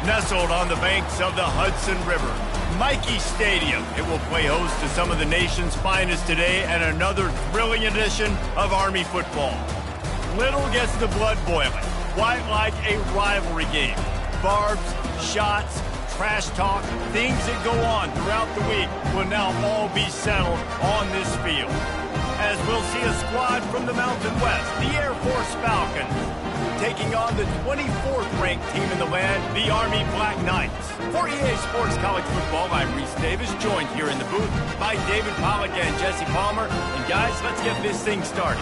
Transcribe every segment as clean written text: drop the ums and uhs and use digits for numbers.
Nestled on the banks of the Hudson River, Michie Stadium. It will play host to some of the nation's finest today and another thrilling edition of Army football. Little gets the blood boiling, quite like a rivalry game. Barbs, shots, trash talk, things that go on throughout the week will now all be settled on this field. As we'll see a squad from the Mountain West, the Air Force Falcons, taking on the 24th ranked team in the land, the Army Black Knights. For EA Sports College Football, I'm Reese Davis, joined here in the booth by David Pollack and Jesse Palmer. And guys, let's get this thing started.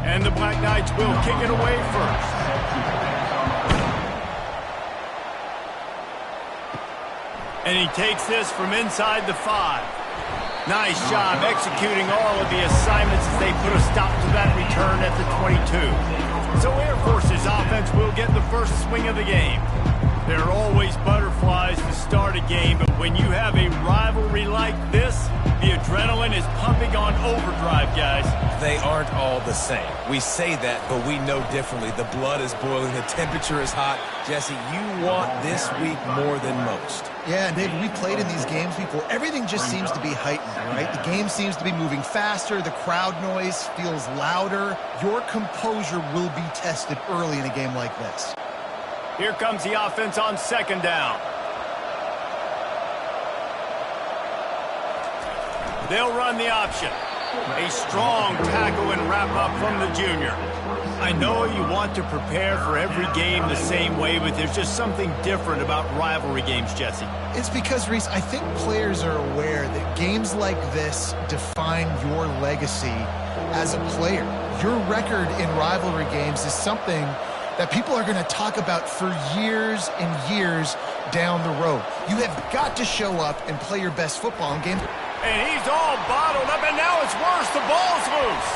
And the Black Knights will kick it away first. And he takes this from inside the 5. Nice job executing all of the assignments as they put a stop to that return at the 22. So Air Force's offense will get the first swing of the game. There are always butterflies to start a game, but when you have a rivalry like this, the adrenaline is pumping on overdrive, guys. They aren't all the same. We say that, but we know differently. The blood is boiling, the temperature is hot. Jesse, you want this week more than most. Yeah, and David, we played in these games before. Everything just seems to be heightened, right? The game seems to be moving faster. The crowd noise feels louder. Your composure will be tested early in a game like this. Here comes the offense on second down. They'll run the option. A strong tackle and wrap-up from the junior. I know you want to prepare for every game the same way, but there's just something different about rivalry games, Jesse. It's because, Reese, I think players are aware that games like this define your legacy as a player. Your record in rivalry games is something that people are going to talk about for years and years down the road. You have got to show up and play your best football in games. And he's all bottled up, and now it's worse. The ball's loose.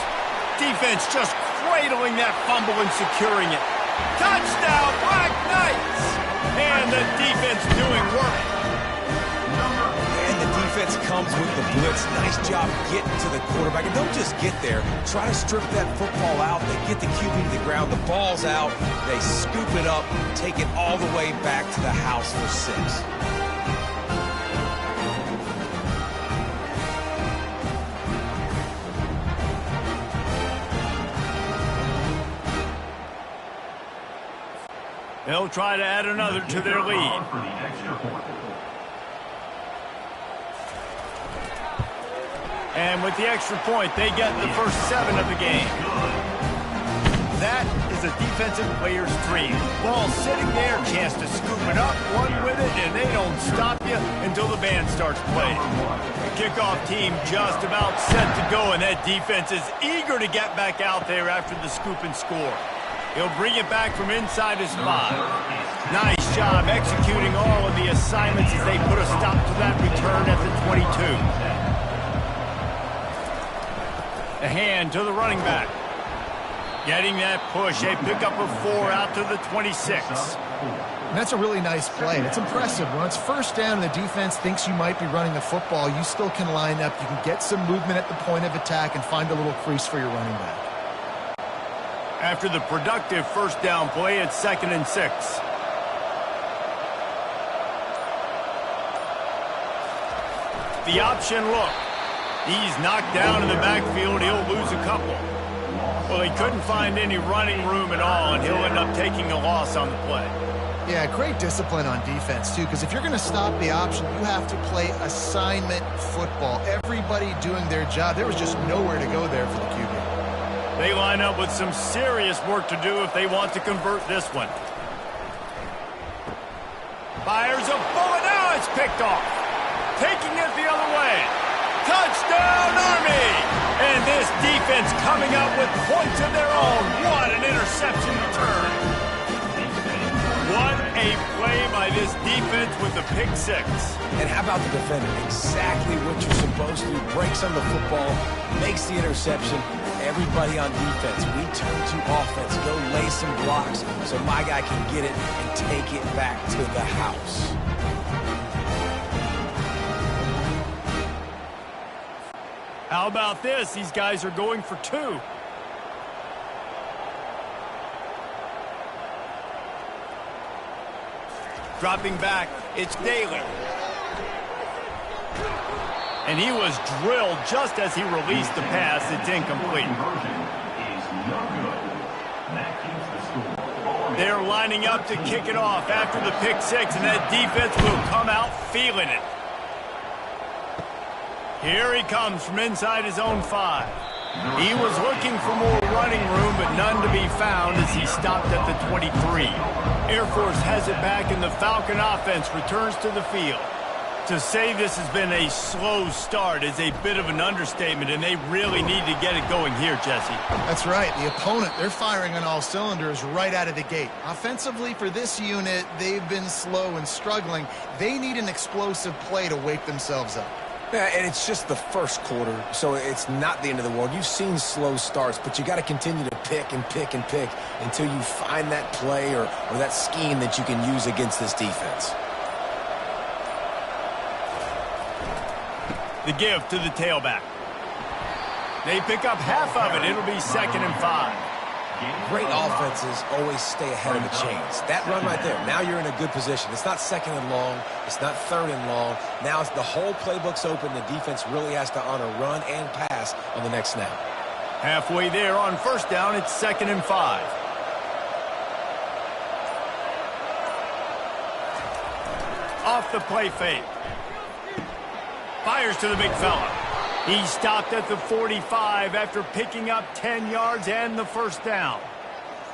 Defense just cradling that fumble and securing it. Touchdown, Black Knights! And the defense doing work. And the defense comes with the blitz. Nice job getting to the quarterback. And don't just get there. Try to strip that football out. They get the QB to the ground. The ball's out. They scoop it up, take it all the way back to the house for 6. They'll try to add another to their lead. And with the extra point, they get the first 7 of the game. That is a defensive player's dream. Ball sitting there, chance to scoop it up, run with it, and they don't stop you until the band starts playing. The kickoff team just about set to go, and that defense is eager to get back out there after the scoop and score. He'll bring it back from inside his 5. Nice job executing all of the assignments as they put a stop to that return at the 22. The hand to the running back. Getting that push, a pickup of 4 out to the 26. And that's a really nice play. It's impressive. When it's first down and the defense thinks you might be running the football, you still can line up. You can get some movement at the point of attack and find a little crease for your running back. After the productive first down play, it's 2nd and 6. The option look. He's knocked down in the backfield. He'll lose a couple. Well, he couldn't find any running room at all, and he'll end up taking a loss on the play. Yeah, great discipline on defense, too, because if you're going to stop the option, you have to play assignment football. Everybody doing their job. There was just nowhere to go there for the QB. They line up with some serious work to do if they want to convert this one. Fires a bullet. Now it's picked off. Taking it the other way. Touchdown, Army! And this defense coming up with points of their own. What an interception return. What a play by this defense with the pick 6. And how about the defender? Exactly what you're supposed to do. Breaks on the football, makes the interception. Everybody on defense, we turn to offense. Go lay some blocks so my guy can get it and take it back to the house. How about this? These guys are going for 2. Dropping back, it's Daly. And he was drilled just as he released the pass. It's incomplete. They're lining up to kick it off after the pick six, and that defense will come out feeling it. Here he comes from inside his own 5. He was looking for more running room, but none to be found as he stopped at the 23. Air Force has it back, and the Falcon offense returns to the field. To say this has been a slow start is a bit of an understatement, and they really need to get it going here, Jesse. That's right. The opponent, they're firing on all cylinders right out of the gate. Offensively, for this unit, they've been slow and struggling. They need an explosive play to wake themselves up. Yeah, and it's just the first quarter, so it's not the end of the world. You've seen slow starts, but you got to continue to pick and pick and pick until you find that play or that scheme that you can use against this defense. The give to the tailback. They pick up half of it. It'll be 2nd and 5. Great offenses always stay ahead of the chains. That run right there, now you're in a good position. It's not 2nd and long. It's not 3rd and long. Now it's the whole playbook's open. The defense really has to honor run and pass on the next snap. Halfway there on 1st down, it's 2nd and 5. Off the play fake. Fires to the big fella. He stopped at the 45 after picking up 10 yards and the 1st down.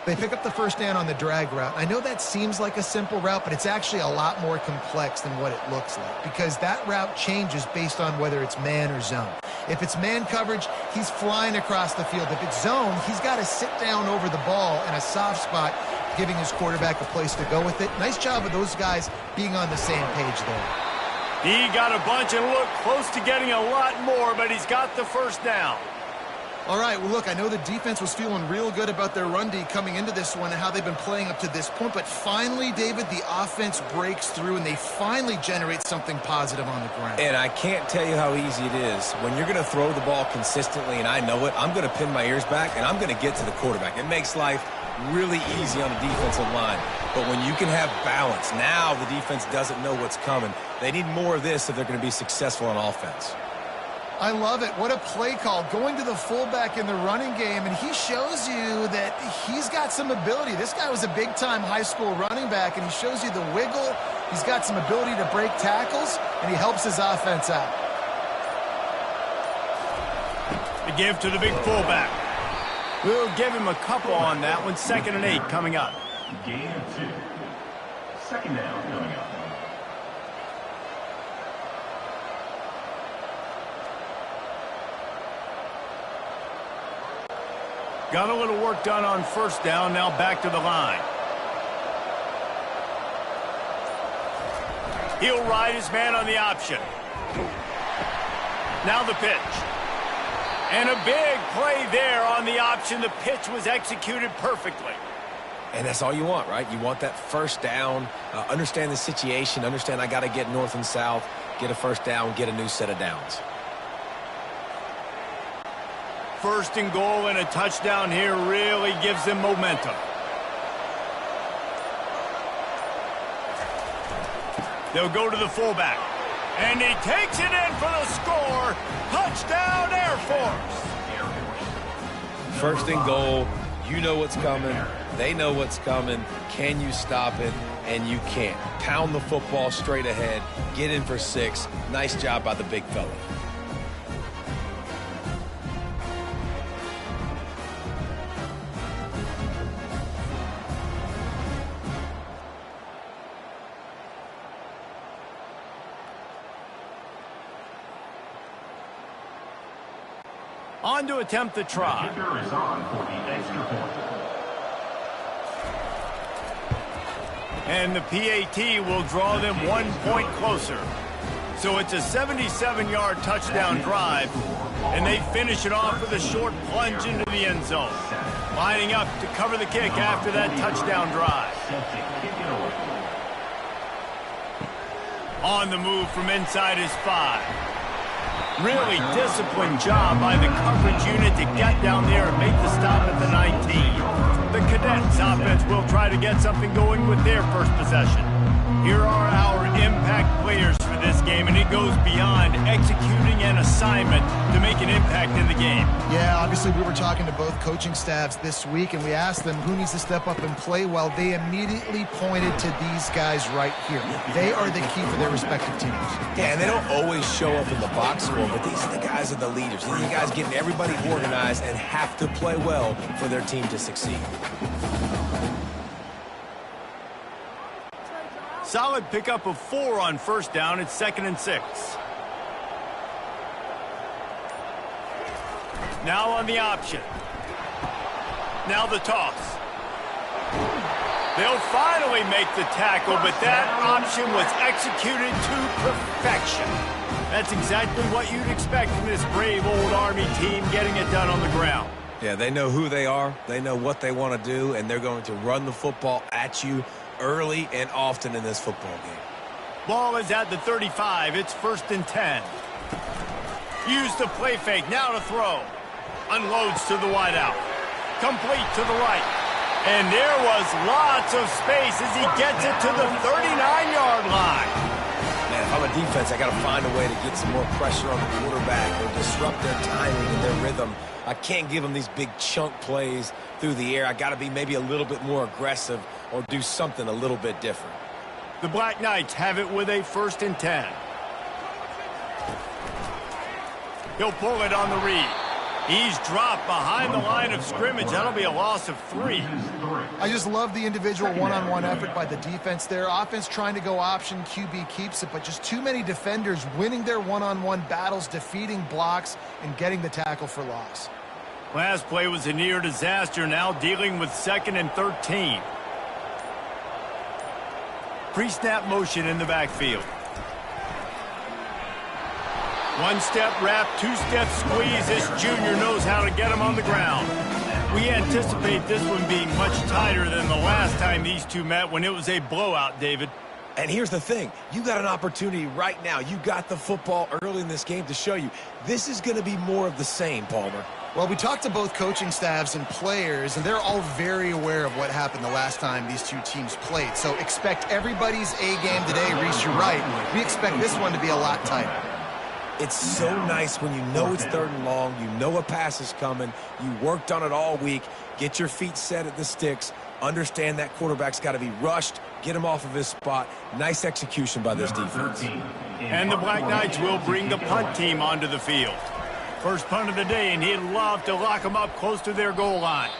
They pick up the 1st down on the drag route. I know that seems like a simple route, but it's actually a lot more complex than what it looks like because that route changes based on whether it's man or zone. If it's man coverage, he's flying across the field. If it's zone, he's got to sit down over the ball in a soft spot, giving his quarterback a place to go with it. Nice job of those guys being on the same page there. He got a bunch and looked close to getting a lot more, but he's got the 1st down. All right, well, look, I know the defense was feeling real good about their run D coming into this one and how they've been playing up to this point, but finally, David, the offense breaks through and they finally generate something positive on the ground. And I can't tell you how easy it is. When you're going to throw the ball consistently, and I know it, I'm going to pin my ears back and I'm going to get to the quarterback. It makes life really easy on the defensive line. But when you can have balance, now the defense doesn't know what's coming. They need more of this if they're going to be successful on offense. I love it. What a play call. Going to the fullback in the running game, and he shows you that he's got some ability. This guy was a big-time high school running back, and he shows you the wiggle. He's got some ability to break tackles, and he helps his offense out. The give to the big fullback. We'll give him a couple on that one. 2nd and 8 coming up. Gain of 2. 2nd down coming up. Got a little work done on 1st down. Now back to the line. He'll ride his man on the option. Now the pitch. And a big play there on the option. The pitch was executed perfectly. And that's all you want, right? You want that 1st down, understand the situation, understand I got to get north and south, get a 1st down, get a new set of downs. 1st and goal and a touchdown here really gives them momentum. They'll go to the fullback. And he takes it in for the score. Touchdown, Air Force. 1st and goal. You know what's coming. They know what's coming. Can you stop it? And you can't. Pound the football straight ahead. Get in for 6. Nice job by the big fella. On to attempt the try. The kicker is on for the extra point. And the PAT will draw them 1 point closer. So it's a 77-yard touchdown drive, and they finish it off with a short plunge into the end zone. Lining up to cover the kick after that touchdown drive. On the move from inside his 5. Really disciplined job by the coverage unit to get down there and make the stop at the 19. The Cadets offense will try to get something going with their first possession. Here are our impact players for this game, and it goes beyond executing an assignment to make an impact in the game. Yeah, obviously we were talking to both coaching staffs this week, and we asked them who needs to step up and play well. They immediately pointed to these guys right here. They are the key for their respective teams. Yeah, and they don't always show up in the box score, but these are the guys are the leaders. These are the guys getting everybody organized and have to play well for their team to succeed. Solid pickup of 4 on first down. It's 2nd and 6. Now on the option. Now the toss. They'll finally make the tackle, but that option was executed to perfection. That's exactly what you'd expect from this brave old Army team, getting it done on the ground. Yeah, they know who they are. They know what they want to do, and they're going to run the football at you early and often in this football game. Ball is at the 35. It's 1st and 10. Use the play fake. Now to throw. Unloads to the wideout. Complete to the right. And there was lots of space as he gets it to the 39-yard line. Man, if I'm a defense, I got to find a way to get some more pressure on the quarterback or disrupt their timing and their rhythm. I can't give them these big chunk plays through the air. I got to be maybe a little bit more aggressive or do something a little bit different. The Black Knights have it with a 1st and 10. He'll pull it on the read. He's dropped behind the line of scrimmage. That'll be a loss of 3. I just love the individual one-on-one effort by the defense there. Offense trying to go option, QB keeps it, but just too many defenders winning their one-on-one battles, defeating blocks, and getting the tackle for loss. Last play was a near disaster, now dealing with 2nd and 13. Pre-snap motion in the backfield. One-step wrap, two-step squeeze. This junior knows how to get him on the ground. We anticipate this one being much tighter than the last time these two met when it was a blowout, David. And here's the thing. You got an opportunity right now. You got the football early in this game to show you. This is going to be more of the same, Palmer. Well, we talked to both coaching staffs and players, and they're all very aware of what happened the last time these two teams played. So expect everybody's A game today. Reese, you're right. We expect this one to be a lot tighter. It's so nice when you know it's 3rd and long, you know a pass is coming, you worked on it all week, get your feet set at the sticks, understand that quarterback's got to be rushed, get him off of his spot. Nice execution by this defense. And the Black Knights will bring the punt team onto the field. First punt of the day, and he'd love to lock them up close to their goal line.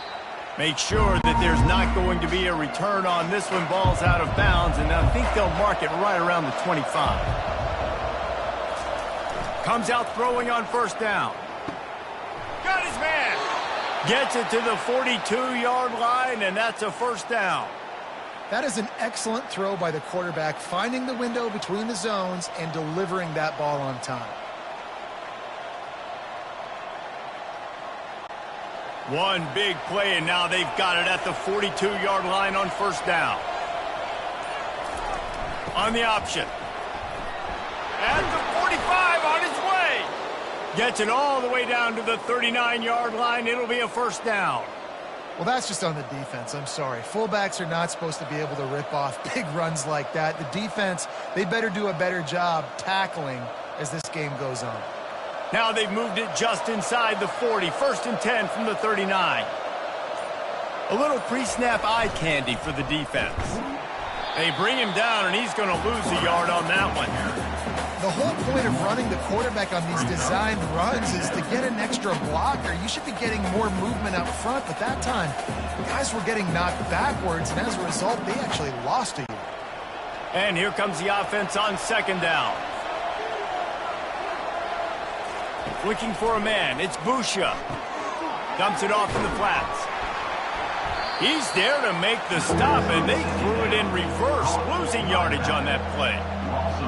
Make sure that there's not going to be a return on this one. Ball's out of bounds, and I think they'll mark it right around the 25. Comes out throwing on 1st down. Got his man. Gets it to the 42-yard line, and that's a 1st down. That is an excellent throw by the quarterback, finding the window between the zones and delivering that ball on time. One big play, and now they've got it at the 42-yard line on 1st down. On the option. At the 45, on his way. Gets it all the way down to the 39-yard line. It'll be a 1st down. Well, that's just on the defense. I'm sorry. Fullbacks are not supposed to be able to rip off big runs like that. The defense, they better do a better job tackling as this game goes on. Now they've moved it just inside the 40. 1st and 10 from the 39. A little pre-snap eye candy for the defense. They bring him down, and he's going to lose a yard on that one. The whole point of running the quarterback on these designed runs is to get an extra blocker. You should be getting more movement up front, but that time, guys were getting knocked backwards, and as a result, they actually lost a yard. And here comes the offense on 2nd down. Looking for a man. It's Busha. Dumps it off in the flats. He's there to make the stop, and they threw it in reverse, losing yardage on that play.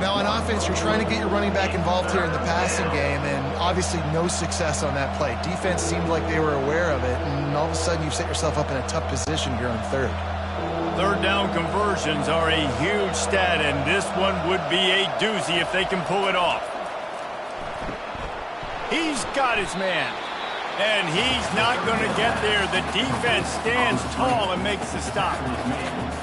Now, on offense, you're trying to get your running back involved here in the passing game, and obviously no success on that play. Defense seemed like they were aware of it, and all of a sudden you've set yourself up in a tough position here on 3rd. 3rd down conversions are a huge stat, and this one would be a doozy if they can pull it off. He's got his man, and he's not going to get there. The defense stands tall and makes the stop.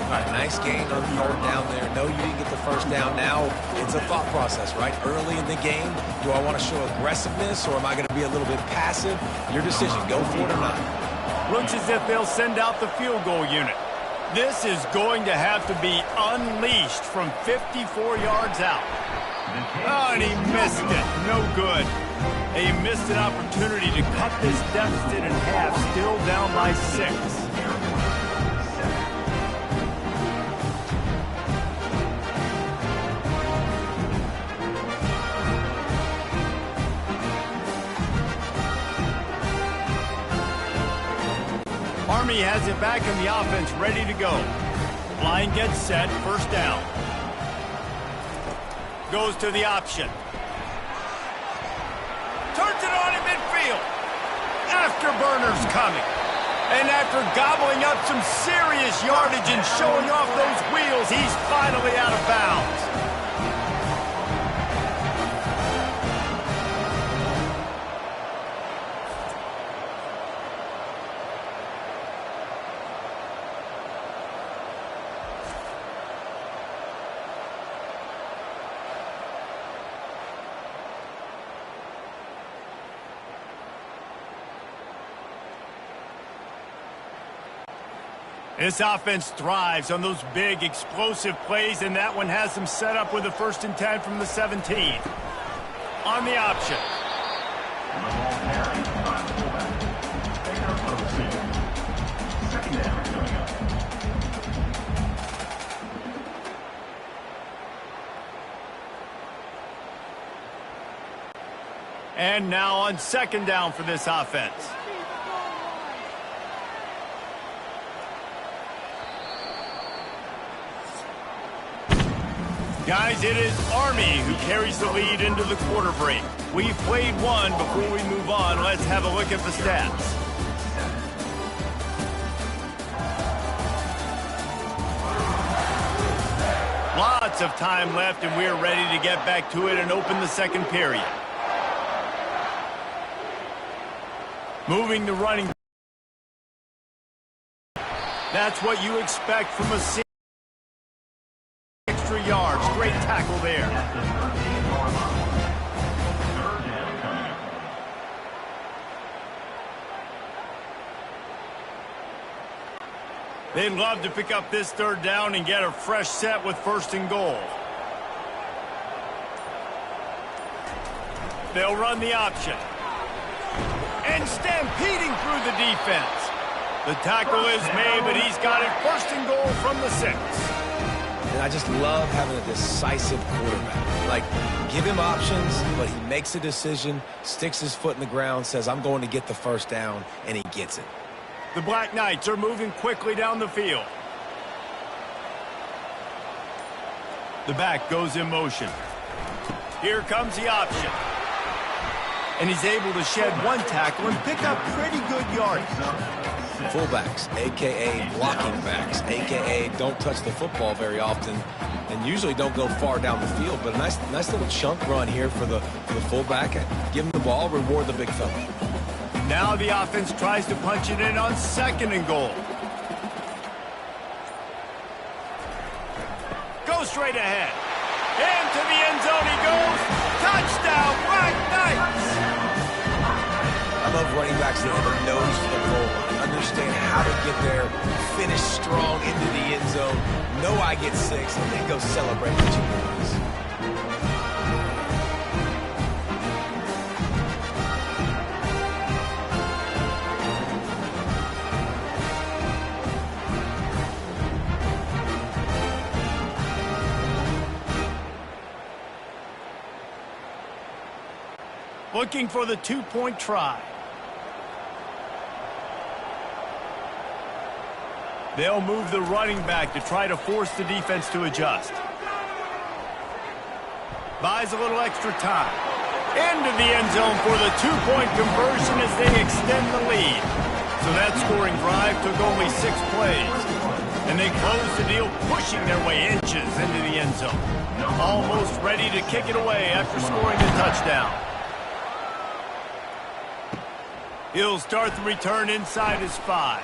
All right, nice gain on third down there. No, you didn't get the first down. Now it's a thought process, right? Early in the game, do I want to show aggressiveness or am I going to be a little bit passive? Your decision. Go for it or not. Looks as if they'll send out the field goal unit. This is going to have to be unleashed from 54 yards out. Oh, and he missed it. No good. He missed an opportunity to cut this deficit in half, still down by 6. Army has it back in the offense, ready to go. Line gets set, first down. Goes to the option. Turns it on in midfield. Afterburner's coming. And after gobbling up some serious yardage and showing off those wheels, he's finally out of bounds. This offense thrives on those big, explosive plays, and that one has them set up with a 1st and 10 from the 17. On the option. Second down coming up. And now on 2nd down for this offense. Guys, it is Army who carries the lead into the quarter break. We've played one. Before we move on, let's have a look at the stats. Lots of time left, and we're ready to get back to it and open the 2nd period. Moving the running. That's what you expect from a extra yards. Great tackle there. They'd love to pick up this 3rd down and get a fresh set with 1st and goal. They'll run the option. And stampeding through the defense. The tackle is made, but he's got it 1st and goal from the 6. And I just love having a decisive quarterback. Like, give him options, but he makes a decision, sticks his foot in the ground, says, I'm going to get the 1st down, and he gets it. The Black Knights are moving quickly down the field. The back goes in motion. Here comes the option. And he's able to shed one tackle and pick up pretty good yardage. Fullbacks, a.k.a. blocking backs, a.k.a. don't touch the football very often and usually don't go far down the field. But a nice little chunk run here for the fullback. Give him the ball, reward the big fella. Now the offense tries to punch it in on 2nd and goal. Go straight ahead. Into the end zone he goes. Touchdown, Black Knights! I love running backs that have a nose for the goal line. Understand how to get there, finish strong into the end zone, know I get 6, and then go celebrate the 2 points. Looking for the 2-point try. They'll move the running back to try to force the defense to adjust. Buys a little extra time. Into the end zone for the 2-point conversion as they extend the lead. So that scoring drive took only 6 plays. And they close the deal, pushing their way inches into the end zone. Almost ready to kick it away after scoring a touchdown. He'll start the return inside his 5.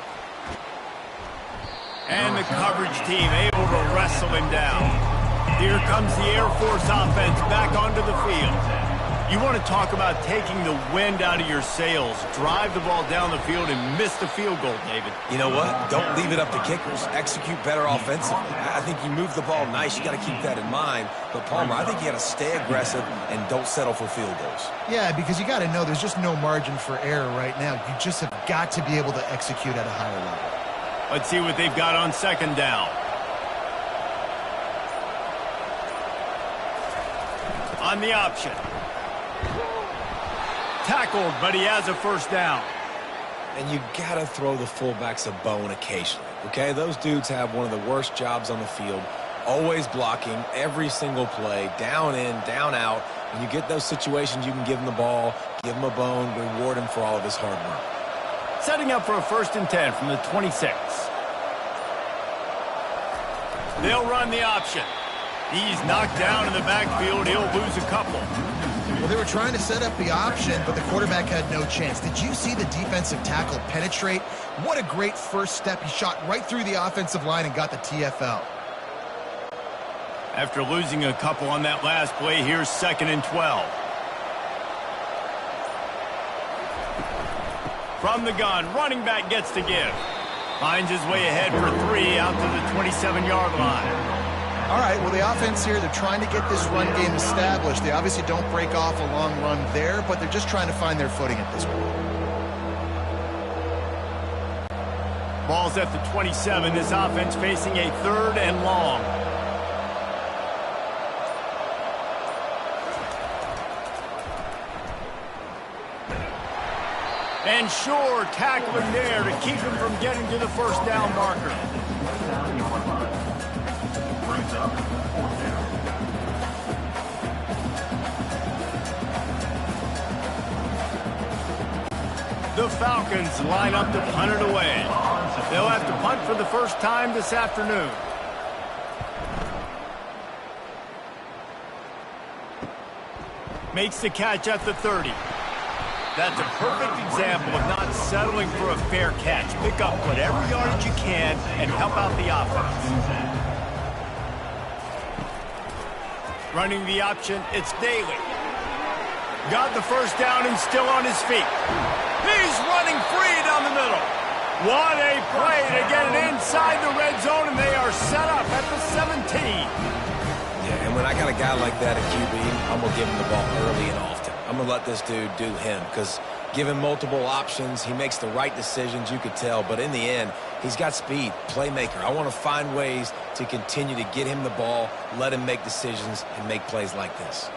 And the coverage team able to wrestle him down. Here comes the Air Force offense back onto the field. You want to talk about taking the wind out of your sails. Drive the ball down the field and miss the field goal, David. You know what? Don't leave it up to kickers. Execute better offensively. I think you move the ball nice. You got to keep that in mind. But, Palmer, I think you got to stay aggressive and don't settle for field goals. Yeah, because you got to know there's just no margin for error right now. You just have got to be able to execute at a higher level. Let's see what they've got on second down. On the option. Tackled, but he has a first down. And you got to throw the fullbacks a bone occasionally, okay? Those dudes have one of the worst jobs on the field, always blocking every single play, down in, down out. When you get those situations, you can give him the ball, give him a bone, reward him for all of his hard work. Setting up for a 1st and 10 from the 26. They'll run the option. He's knocked down in the backfield. He'll lose a couple. Well, they were trying to set up the option, but the quarterback had no chance. Did you see the defensive tackle penetrate? What a great first step. He shot right through the offensive line and got the TFL. After losing a couple on that last play, here's 2nd and 12. From the gun, running back gets to give. Finds his way ahead for 3 out to the 27-yard line. All right, well, the offense here, they're trying to get this run game established. They obviously don't break off a long run there, but they're just trying to find their footing at this point. Ball's at the 27. This offense facing a 3rd and long. And sure, tackling there to keep him from getting to the first down marker. The Falcons line up to punt it away. They'll have to punt for the first time this afternoon. Makes the catch at the 30. That's a perfect example of not settling for a fair catch. Pick up whatever yardage you can and help out the offense. Running the option, it's Daly. Got the first down and still on his feet. He's running free down the middle. What a play to get it inside the red zone, and they are set up at the 17. Yeah, and when I got a guy like that at QB, I'm going to give him the ball early and often. I'm going to let this dude do him because give him multiple options. He makes the right decisions, you could tell. But in the end, he's got speed, playmaker. I want to find ways to continue to get him the ball, let him make decisions, and make plays like this.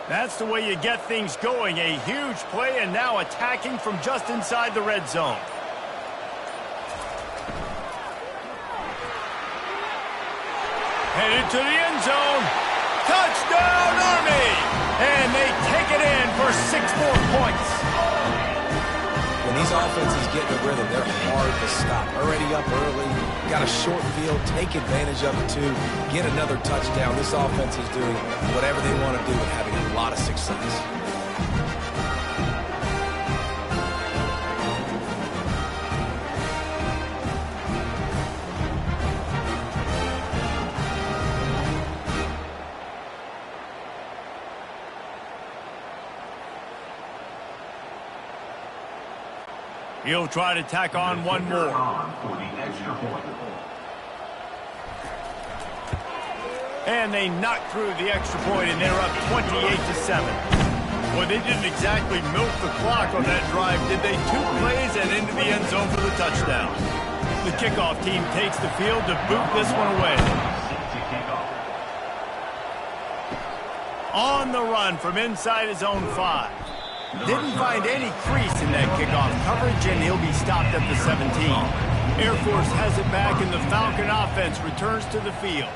That's the way you get things going. A huge play and now attacking from just inside the red zone. Headed to the end zone. Touchdown, Army! And they take it in for 6 more points. When these offenses get in a rhythm, they're hard to stop. Already up early, got a short field, take advantage of it too, get another touchdown. This offense is doing whatever they want to do and having a lot of success. He'll try to tack on one more. And they knock through the extra point, and they're up 28-7. Well, they didn't exactly milk the clock on that drive, did they? 2 plays and into the end zone for the touchdown. The kickoff team takes the field to boot this one away. On the run from inside his own 5. Didn't find any crease in that kickoff coverage, and he'll be stopped at the 17. Air Force has it back, and the Falcon offense returns to the field.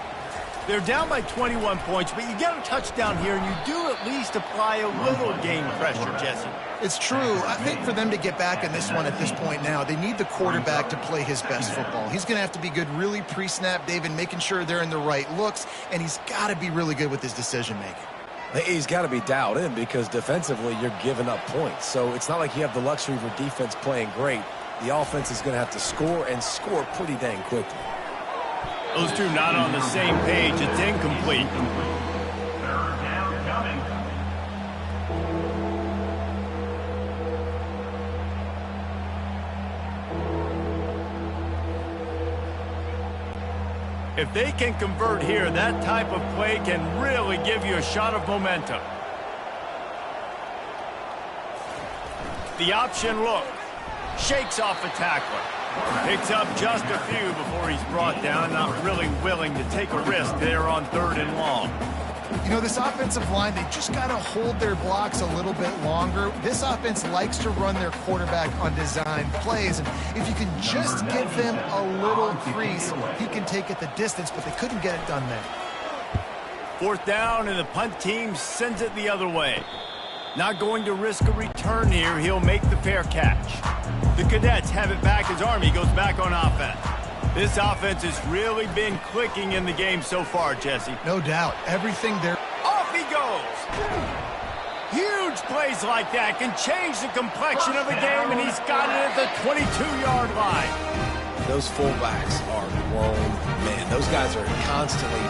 They're down by 21 points, but you get a touchdown here, and you do at least apply a little game pressure, Jesse. It's true. I think for them to get back in this one at this point now, they need the quarterback to play his best football. He's going to have to be good really pre-snap, David, making sure they're in the right looks, and he's got to be really good with his decision-making. He's got to be dialed in because defensively you're giving up points. So it's not like you have the luxury of your defense playing great. The offense is going to have to score and score pretty dang quickly. Those two not on the same page. It's incomplete. Third down coming. If they can convert here, that type of play can really give you a shot of momentum. The option look. Shakes off a tackler. Picks up just a few before he's brought down. Not really willing to take a risk there on 3rd and long. You know, this offensive line, they just got to hold their blocks a little bit longer. This offense likes to run their quarterback on design plays. And if you can just give them a little crease, he can take it the distance, but they couldn't get it done there. 4th down, and the punt team sends it the other way. Not going to risk a return here. He'll make the fair catch. The Cadets have it back as Army goes back on offense. This offense has really been clicking in the game so far, Jesse. No doubt. Everything there. Off he goes. Huge plays like that can change the complexion of the game, and he's got it at the 22-yard line. Those fullbacks are grown men. Those guys are constantly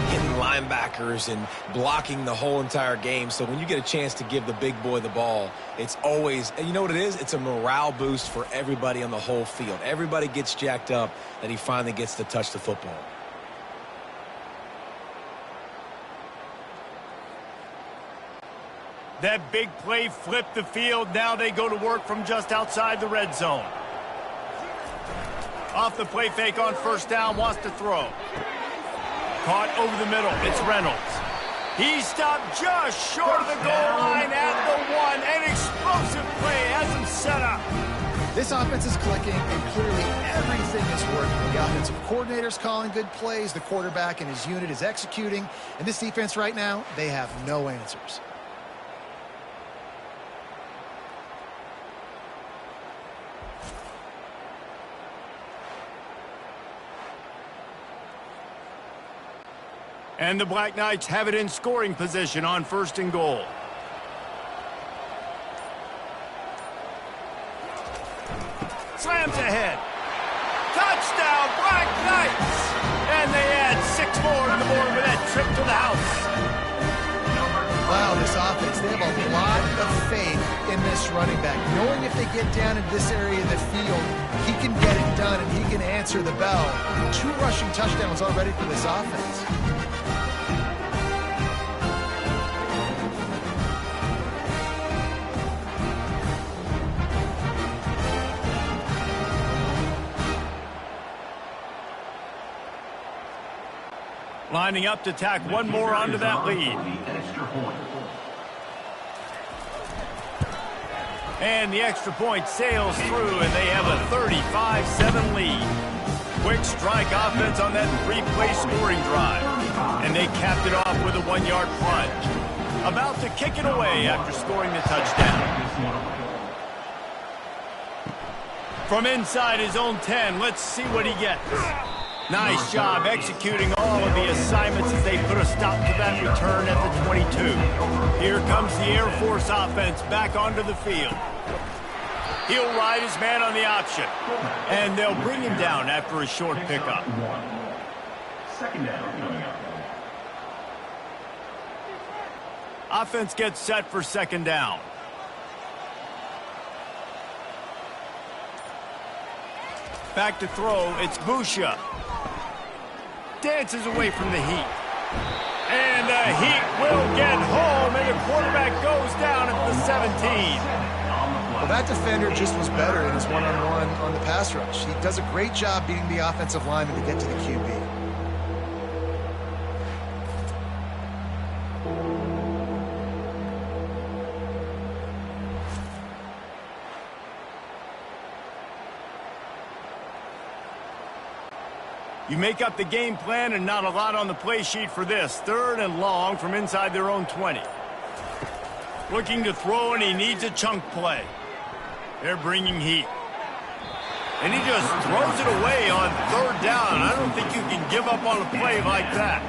hitting linebackers and blocking the whole entire game. So when you get a chance to give the big boy the ball, it's always, you know what it is? It's a morale boost for everybody on the whole field. Everybody gets jacked up that he finally gets to touch the football. That big play flipped the field. Now they go to work from just outside the red zone. Off the play fake on 1st down, wants to throw. Caught over the middle. It's Reynolds. He stopped just short of the goal line at the 1. An explosive play has him set up. This offense is clicking, and clearly everything is working. The offensive coordinator's calling good plays. The quarterback and his unit is executing. And this defense right now, they have no answers. And the Black Knights have it in scoring position on 1st and goal. Slams ahead. Touchdown, Black Knights! And they add 6 more to the board with that trip to the house. Wow, this offense, they have a lot of faith in this running back. Knowing if they get down in this area of the field, he can get it done and he can answer the bell. 2 rushing touchdowns already for this offense. Lining up to tack one more onto that lead. And the extra point sails through, and they have a 35-7 lead. Quick strike offense on that 3-play scoring drive. And they capped it off with a 1-yard plunge. About to kick it away after scoring the touchdown. From inside his own 10, let's see what he gets. Nice job executing all of the assignments as they put a stop to that return at the 22. Here comes the Air Force offense back onto the field. He'll ride his man on the option. And they'll bring him down after a short pickup. 2nd down coming up. Offense gets set for 2nd down. Back to throw, it's Busha. Dances away from the heat. And the heat will get home, and the quarterback goes down at the 17. Well, that defender just was better in his one-on-one on the pass rush. He does a great job beating the offensive lineman to get to the QB. You make up the game plan and not a lot on the play sheet for this. 3rd and long from inside their own 20. Looking to throw, and he needs a chunk play. They're bringing heat. And he just throws it away on third down. I don't think you can give up on a play like that.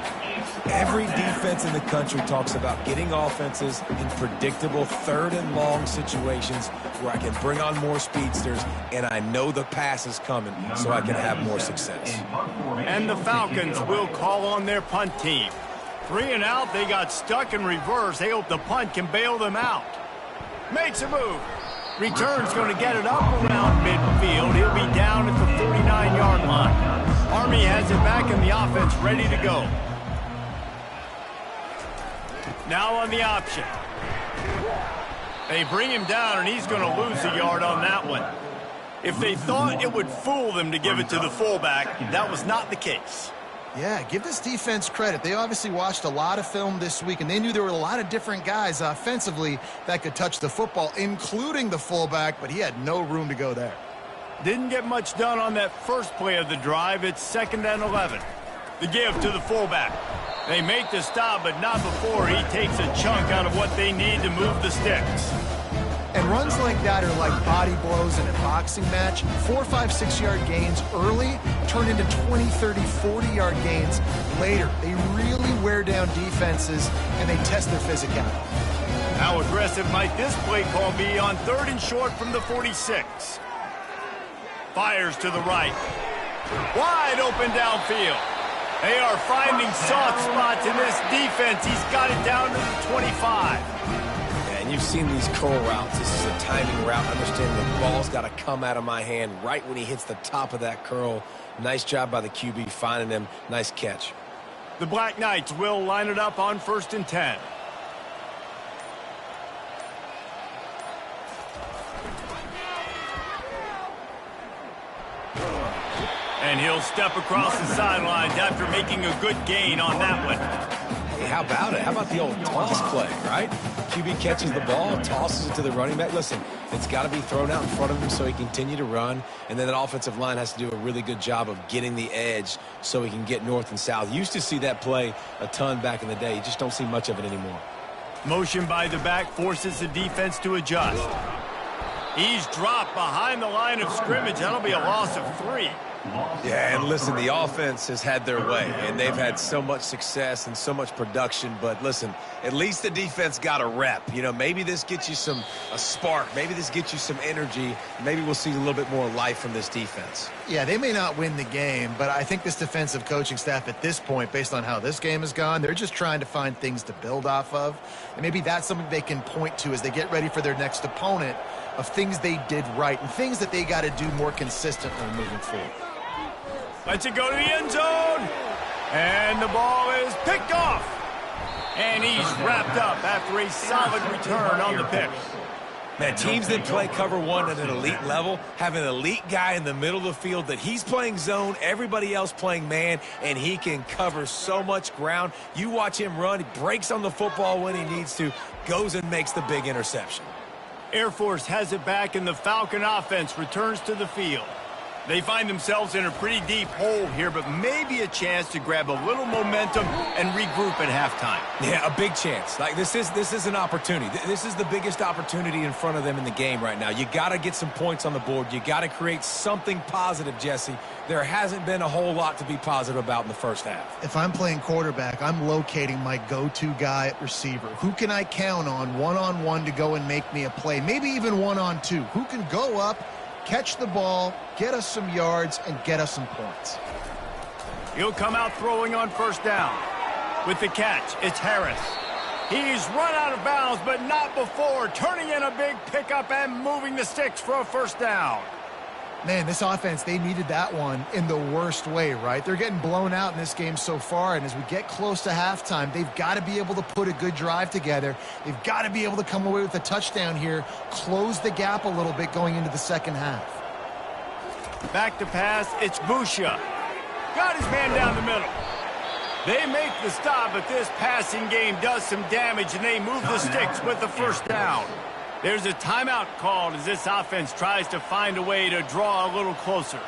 Every defense in the country talks about getting offenses in predictable third and long situations where I can bring on more speedsters and I know the pass is coming so I can have more success. And the Falcons will call on their punt team. 3 and out, they got stuck in reverse. They hope the punt can bail them out. Makes a move. Return's going to get it up around midfield. He'll be down at the 49-yard line. Army has it back in the offense, ready to go. Now on the option. They bring him down, and he's going to lose a yard on that one. If they thought it would fool them to give it to the fullback, that was not the case. Yeah, give this defense credit. They obviously watched a lot of film this week, and they knew there were a lot of different guys offensively that could touch the football, including the fullback, but he had no room to go there. Didn't get much done on that first play of the drive. It's 2nd and 11. The give to the fullback. They make the stop, but not before he takes a chunk out of what they need to move the sticks. And runs like that are like body blows in a boxing match. 4, 5, 6-yard gains early turn into 20, 30, 40-yard gains later. They really wear down defenses, and they test their physicality. How aggressive might this play call be on 3rd and short from the 46? Fires to the right. Wide open downfield. They are finding soft spots in this defense. He's got it down to the 25. And you've seen these curl routes. This is a timing route. Understand the ball's got to come out of my hand right when he hits the top of that curl. Nice job by the QB finding him. Nice catch. The Black Knights will line it up on 1st and 10. And he'll step across the sidelines after making a good gain on that one. Hey, how about it? How about the old toss play, right? QB catches the ball, tosses it to the running back. Listen, it's got to be thrown out in front of him so he can continue to run. And then that offensive line has to do a really good job of getting the edge so he can get north and south. Used to see that play a ton back in the day. You just don't see much of it anymore. Motion by the back forces the defense to adjust. He's dropped behind the line of scrimmage. That'll be a loss of 3. Yeah, and listen, the offense has had their way, and they've had so much success and so much production. But listen, at least the defense got a rep. You know, maybe this gets you a spark. Maybe this gets you some energy. Maybe we'll see a little bit more life from this defense. Yeah, they may not win the game, but I think this defensive coaching staff at this point, based on how this game has gone, they're just trying to find things to build off of. And maybe that's something they can point to as they get ready for their next opponent, of things they did right and things that they got to do more consistently moving forward. Lets it go to the end zone. And the ball is picked off. And he's wrapped up after a solid return on the pick. Man, teams that play cover one at an elite level have an elite guy in the middle of the field that he's playing zone, everybody else playing man, and he can cover so much ground. You watch him run, he breaks on the football when he needs to, goes and makes the big interception. Air Force has it back, and the Falcon offense returns to the field. They find themselves in a pretty deep hole here, but maybe a chance to grab a little momentum and regroup at halftime. Yeah, a big chance. Like this is an opportunity. This is the biggest opportunity in front of them in the game right now. You got to get some points on the board. You got to create something positive, Jesse. There hasn't been a whole lot to be positive about in the first half. If I'm playing quarterback, I'm locating my go-to guy at receiver. Who can I count on one-on-one to go and make me a play? Maybe even one-on-two. Who can go up, catch the ball, get us some yards, and get us some points? He'll come out throwing on 1st down. With the catch, it's Harris. He's run out of bounds, but not before turning in a big pickup and moving the sticks for a 1st down. Man, this offense, they needed that one in the worst way, right? They're getting blown out in this game so far, and as we get close to halftime, they've got to be able to put a good drive together. They've got to be able to come away with a touchdown here, close the gap a little bit going into the second half. Back to pass, it's Busha. Got his man down the middle. They make the stop, but this passing game does some damage, and they move the sticks with the 1st down. There's a timeout called as this offense tries to find a way to draw a little closer.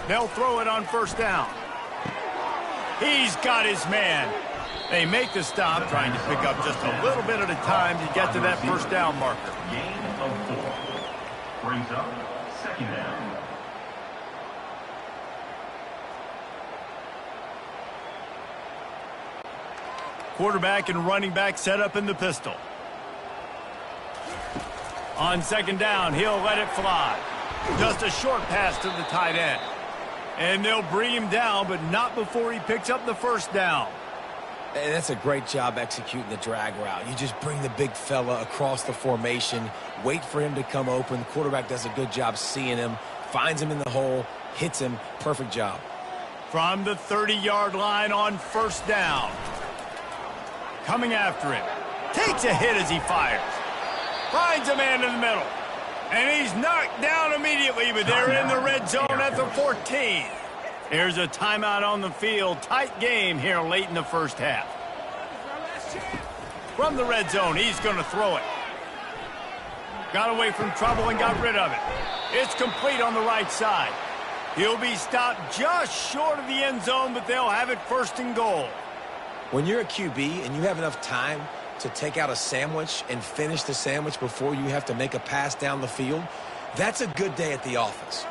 They'll throw it on 1st down. He's got his man. They make the stop, trying to pick up just a little bit at a time to get to that 1st down marker. Gain of 4. brings up second down. Quarterback and running back set up in the pistol. On second down, he'll let it fly. Just a short pass to the tight end. And they'll bring him down, but not before he picks up the first down. And that's a great job executing the drag route. You just bring the big fella across the formation, wait for him to come open. The quarterback does a good job seeing him, finds him in the hole, hits him. Perfect job. From the 30-yard line on first down. Coming after him. Takes a hit as he fires. Finds a man in the middle. And he's knocked down immediately, but they're in the red zone at the 14. There's a timeout on the field. Tight game here late in the first half. From the red zone, he's going to throw it. Got away from trouble and got rid of it. It's complete on the right side. He'll be stopped just short of the end zone, but they'll have it first and goal. When you're a QB and you have enough time to take out a sandwich and finish the sandwich before you have to make a pass down the field, that's a good day at the office.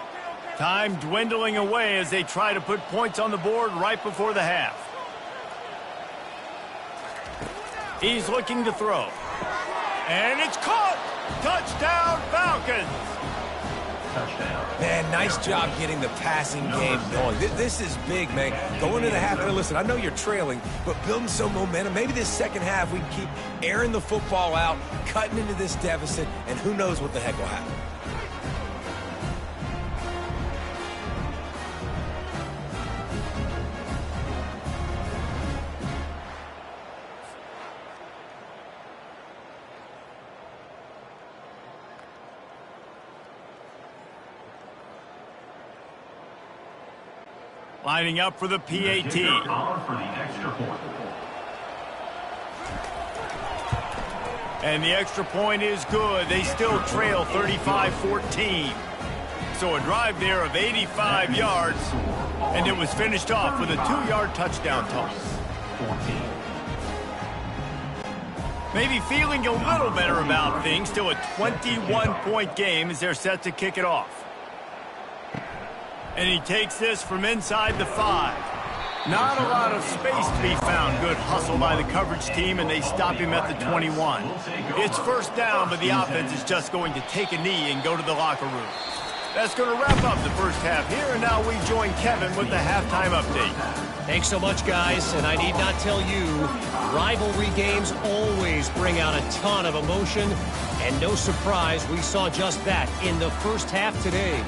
Time dwindling away as they try to put points on the board right before the half. He's looking to throw. And it's caught! Touchdown, Falcons! Touchdown. Man, nice job getting the passing game going. This is big, man. Going into the half, and listen, I know you're trailing, but building some momentum. Maybe this second half we can keep airing the football out, cutting into this deficit, and who knows what the heck will happen. Lining up for the PAT. On for the extra point. And the extra point is good. They still trail 35-14. So a drive there of 85 yards, and it was finished off with a 2-yard touchdown toss. 14. Maybe feeling a little better about things. Still a 21-point game as they're set to kick it off. And he takes this from inside the 5. Not a lot of space to be found. Good hustle by the coverage team, and they stop him at the 21. It's first down, but the offense is just going to take a knee and go to the locker room. That's going to wrap up the first half here, and now we join Kevin with the halftime update. Thanks so much, guys, and I need not tell you, rivalry games always bring out a ton of emotion, and no surprise, we saw just that in the first half today.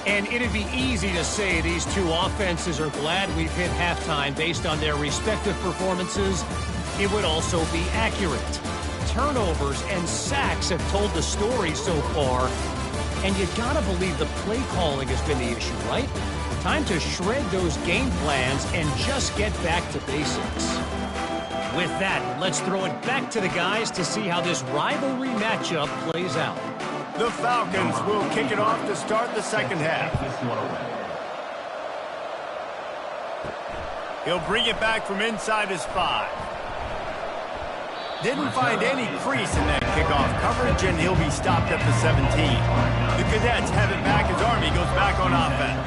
And it'd be easy to say these two offenses are glad we've hit halftime based on their respective performances. It would also be accurate. Turnovers and sacks have told the story so far. And you gotta believe the play calling has been the issue, right? Time to shred those game plans and just get back to basics. With that, let's throw it back to the guys to see how this rivalry matchup plays out. The Falcons will kick it off to start the second half. He'll bring it back from inside his 5. Didn't find any crease in that kickoff coverage, and he'll be stopped at the 17. The Cadets have it back as Army goes back on offense.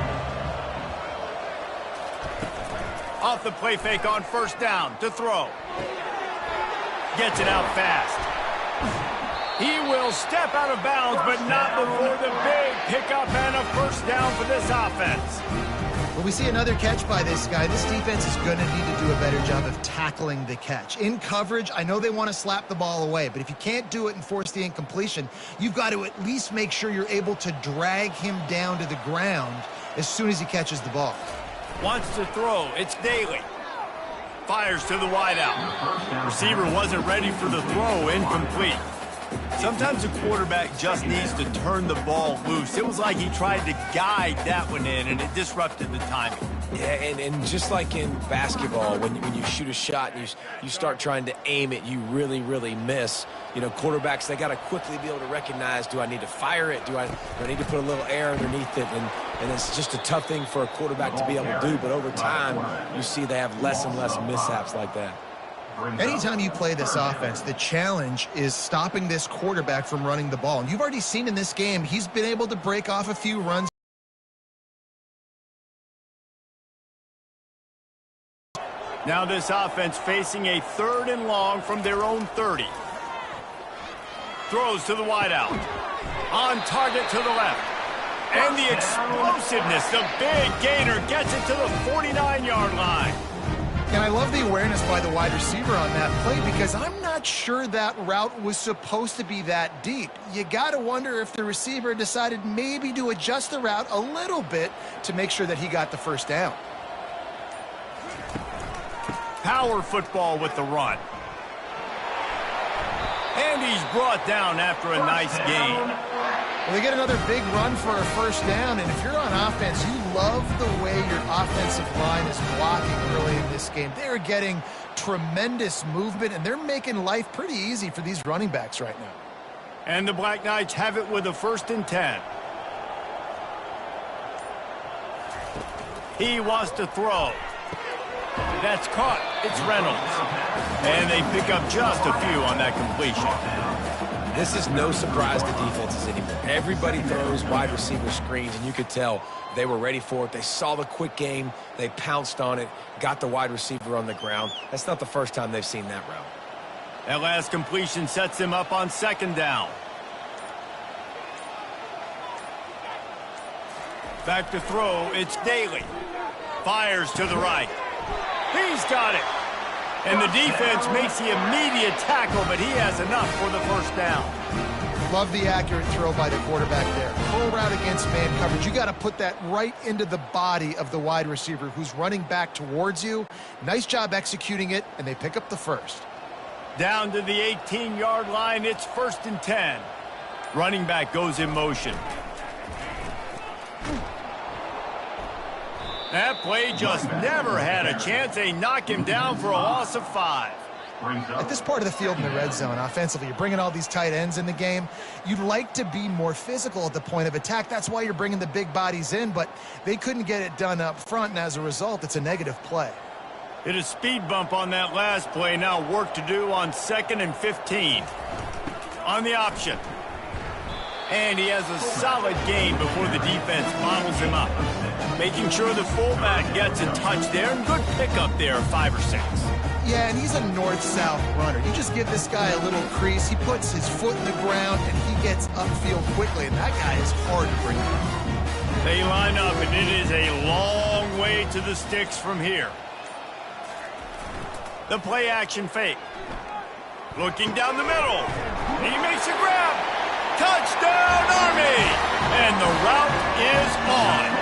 Off the play fake on first down to throw. Gets it out fast. He will step out of bounds, but not before the big pickup and a first down for this offense. When we see another catch by this guy, this defense is going to need to do a better job of tackling the catch. In coverage, I know they want to slap the ball away, but if you can't do it and force the incompletion, you've got to at least make sure you're able to drag him down to the ground as soon as he catches the ball. Wants to throw. It's Daly. Fires to the wideout. Receiver wasn't ready for the throw. Incomplete. Sometimes a quarterback just needs to turn the ball loose. It was like he tried to guide that one in, and it disrupted the timing. Yeah, and just like in basketball, when you shoot a shot and you start trying to aim it, you really, really miss. You know, quarterbacks, they got to quickly be able to recognize, do I need to fire it? Do I need to put a little air underneath it? And it's just a tough thing for a quarterback to be able to do. But over time, you see they have less and less mishaps like that. Anytime you play this offense, the challenge is stopping this quarterback from running the ball. And you've already seen in this game, he's been able to break off a few runs. Now this offense facing a 3rd and long from their own 30. Throws to the wideout. On target to the left. And the explosiveness, the big gainer gets it to the 49-yard line. And I love the awareness by the wide receiver on that play because I'm not sure that route was supposed to be that deep. You got to wonder if the receiver decided maybe to adjust the route a little bit to make sure that he got the first down. Power football with the run. And he's brought down after a nice gain. Well, they get another big run for a first down, and if you're on offense, you love the way your offensive line is blocking early in this game. They're getting tremendous movement, and they're making life pretty easy for these running backs right now. And the Black Knights have it with a 1st and 10. He wants to throw. That's caught. It's Reynolds. And they pick up just a few on that completion. This is no surprise to defenses anymore. Everybody throws wide receiver screens, and you could tell they were ready for it. They saw the quick game. They pounced on it, got the wide receiver on the ground. That's not the first time they've seen that route. That last completion sets him up on 2nd down. Back to throw. It's Daly. Fires to the right. He's got it. And the defense makes the immediate tackle, but he has enough for the first down. Love the accurate throw by the quarterback there. Full route against man coverage. You got to put that right into the body of the wide receiver who's running back towards you. Nice job executing it, and they pick up the first. Down to the 18-yard line, it's 1st and 10. Running back goes in motion. That play just never had a chance. They knock him down for a loss of 5. At this part of the field in the red zone, offensively, you're bringing all these tight ends in the game. You'd like to be more physical at the point of attack. That's why you're bringing the big bodies in, but they couldn't get it done up front, and as a result, it's a negative play. Hit a speed bump on that last play. Now work to do on 2nd and 15. On the option. And he has a solid gain before the defense bottles him up. Making sure the fullback gets a touch there, and good pickup there, 5 or 6. Yeah, and he's a north-south runner. You just give this guy a little crease, he puts his foot in the ground, and he gets upfield quickly, and that guy is hard to bring down. They line up, and it is a long way to the sticks from here. The play-action fake. Looking down the middle. He makes a grab. Touchdown, Army! And the route is on.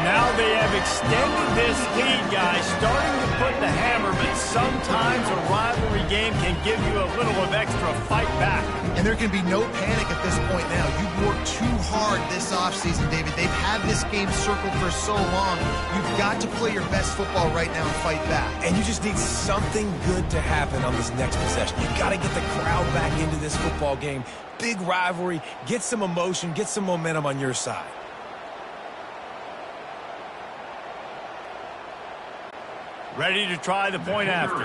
Now they have extended this lead, guys, starting to put the hammer, but sometimes a rivalry game can give you a little of extra fight back. And there can be no panic at this point now. You've worked too hard this offseason, David. They've had this game circled for so long. You've got to play your best football right now and fight back. And you just need something good to happen on this next possession. You got to get the crowd back into this football game. Big rivalry, get some emotion, get some momentum on your side. Ready to try the point after.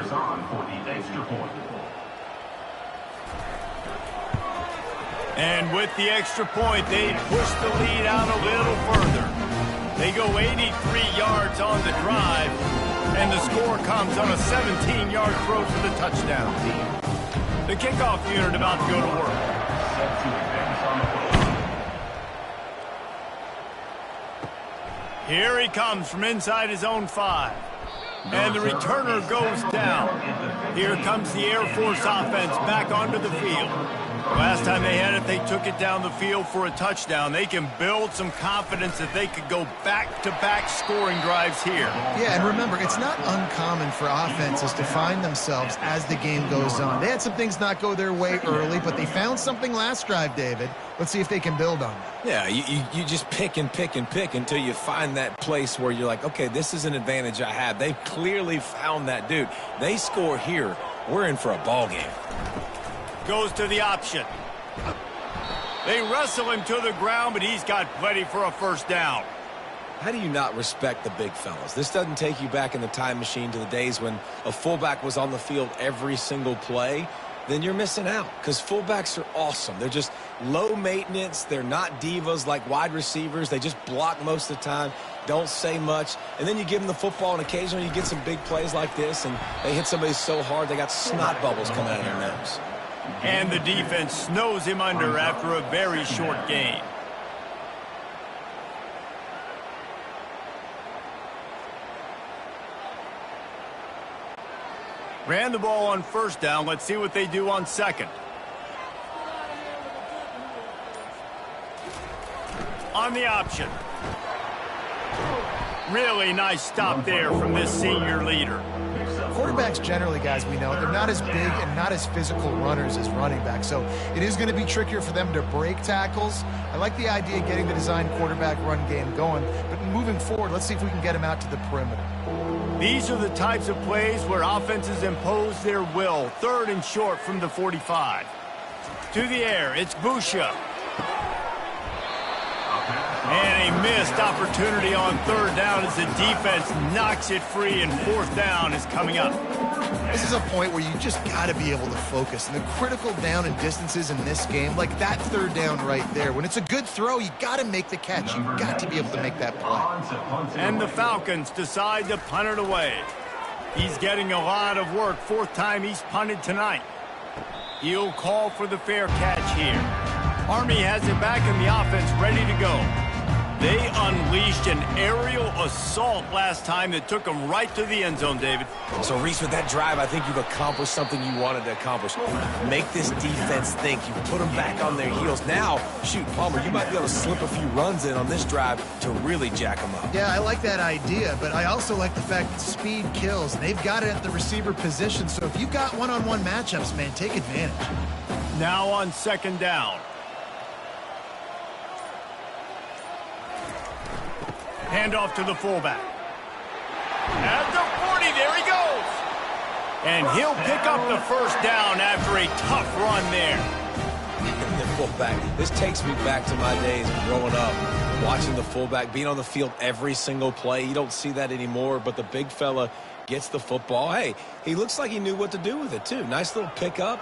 And with the extra point, they push the lead out a little further. They go 83 yards on the drive, and the score comes on a 17-yard throw for the touchdown. The kickoff unit about to go to work. Here he comes from inside his own 5. And the returner goes down. Here comes the Air Force offense back onto the field. Last time they had it, they took it down the field for a touchdown. They can build some confidence that they could go back-to-back scoring drives here. Yeah, and remember, it's not uncommon for offenses to find themselves as the game goes on. They had some things not go their way early, but they found something last drive, David. Let's see if they can build on that. Yeah, you just pick and pick and pick until you find that place where you're like, okay, this is an advantage I have. They've clearly found that dude. They score here, we're in for a ball game. Goes to the option. They wrestle him to the ground, but he's got plenty for a first down. How do you not respect the big fellas? This doesn't take you back in the time machine to the days when a fullback was on the field every single play. Then you're missing out, because fullbacks are awesome. They're just low maintenance. They're not divas like wide receivers. They just block most of the time, don't say much. And then you give them the football, and occasionally you get some big plays like this, and they hit somebody so hard they got snot bubbles coming out of their nose. And the defense snows him under after a very short gain. Ran the ball on first down. Let's see what they do on second. On the option. Really nice stop there from this senior leader. Quarterbacks generally, guys, we know, they're not as big and not as physical runners as running backs, so it is going to be trickier for them to break tackles. I like the idea of getting the design quarterback run game going, but moving forward, let's see if we can get him out to the perimeter. These are the types of plays where offenses impose their will. Third and short from the 45. To the air, it's Busha. And a missed opportunity on third down as the defense knocks it free, and fourth down is coming up. This is a point where you just got to be able to focus. And the critical down and distances in this game, like that third down right there, when it's a good throw, you got to make the catch. You've got to be able to make that play. And the Falcons decide to punt it away. He's getting a lot of work. Fourth time he's punted tonight. He'll call for the fair catch here. Army has it back in the offense, ready to go. They unleashed an aerial assault last time that took them right to the end zone, David. So, Reese, with that drive, I think you've accomplished something you wanted to accomplish. Make this defense think. You put them back on their heels. Now, shoot, Palmer, you might be able to slip a few runs in on this drive to really jack them up. Yeah, I like that idea, but I also like the fact that speed kills. They've got it at the receiver position, so if you've got one-on-one matchups, man, take advantage. Now on second down. Handoff to the fullback. At the 40, there he goes. And he'll pick up the first down after a tough run there. The fullback. This takes me back to my days growing up, watching the fullback being on the field every single play. You don't see that anymore, but the big fella gets the football. Hey, he looks like he knew what to do with it too. Nice little pickup,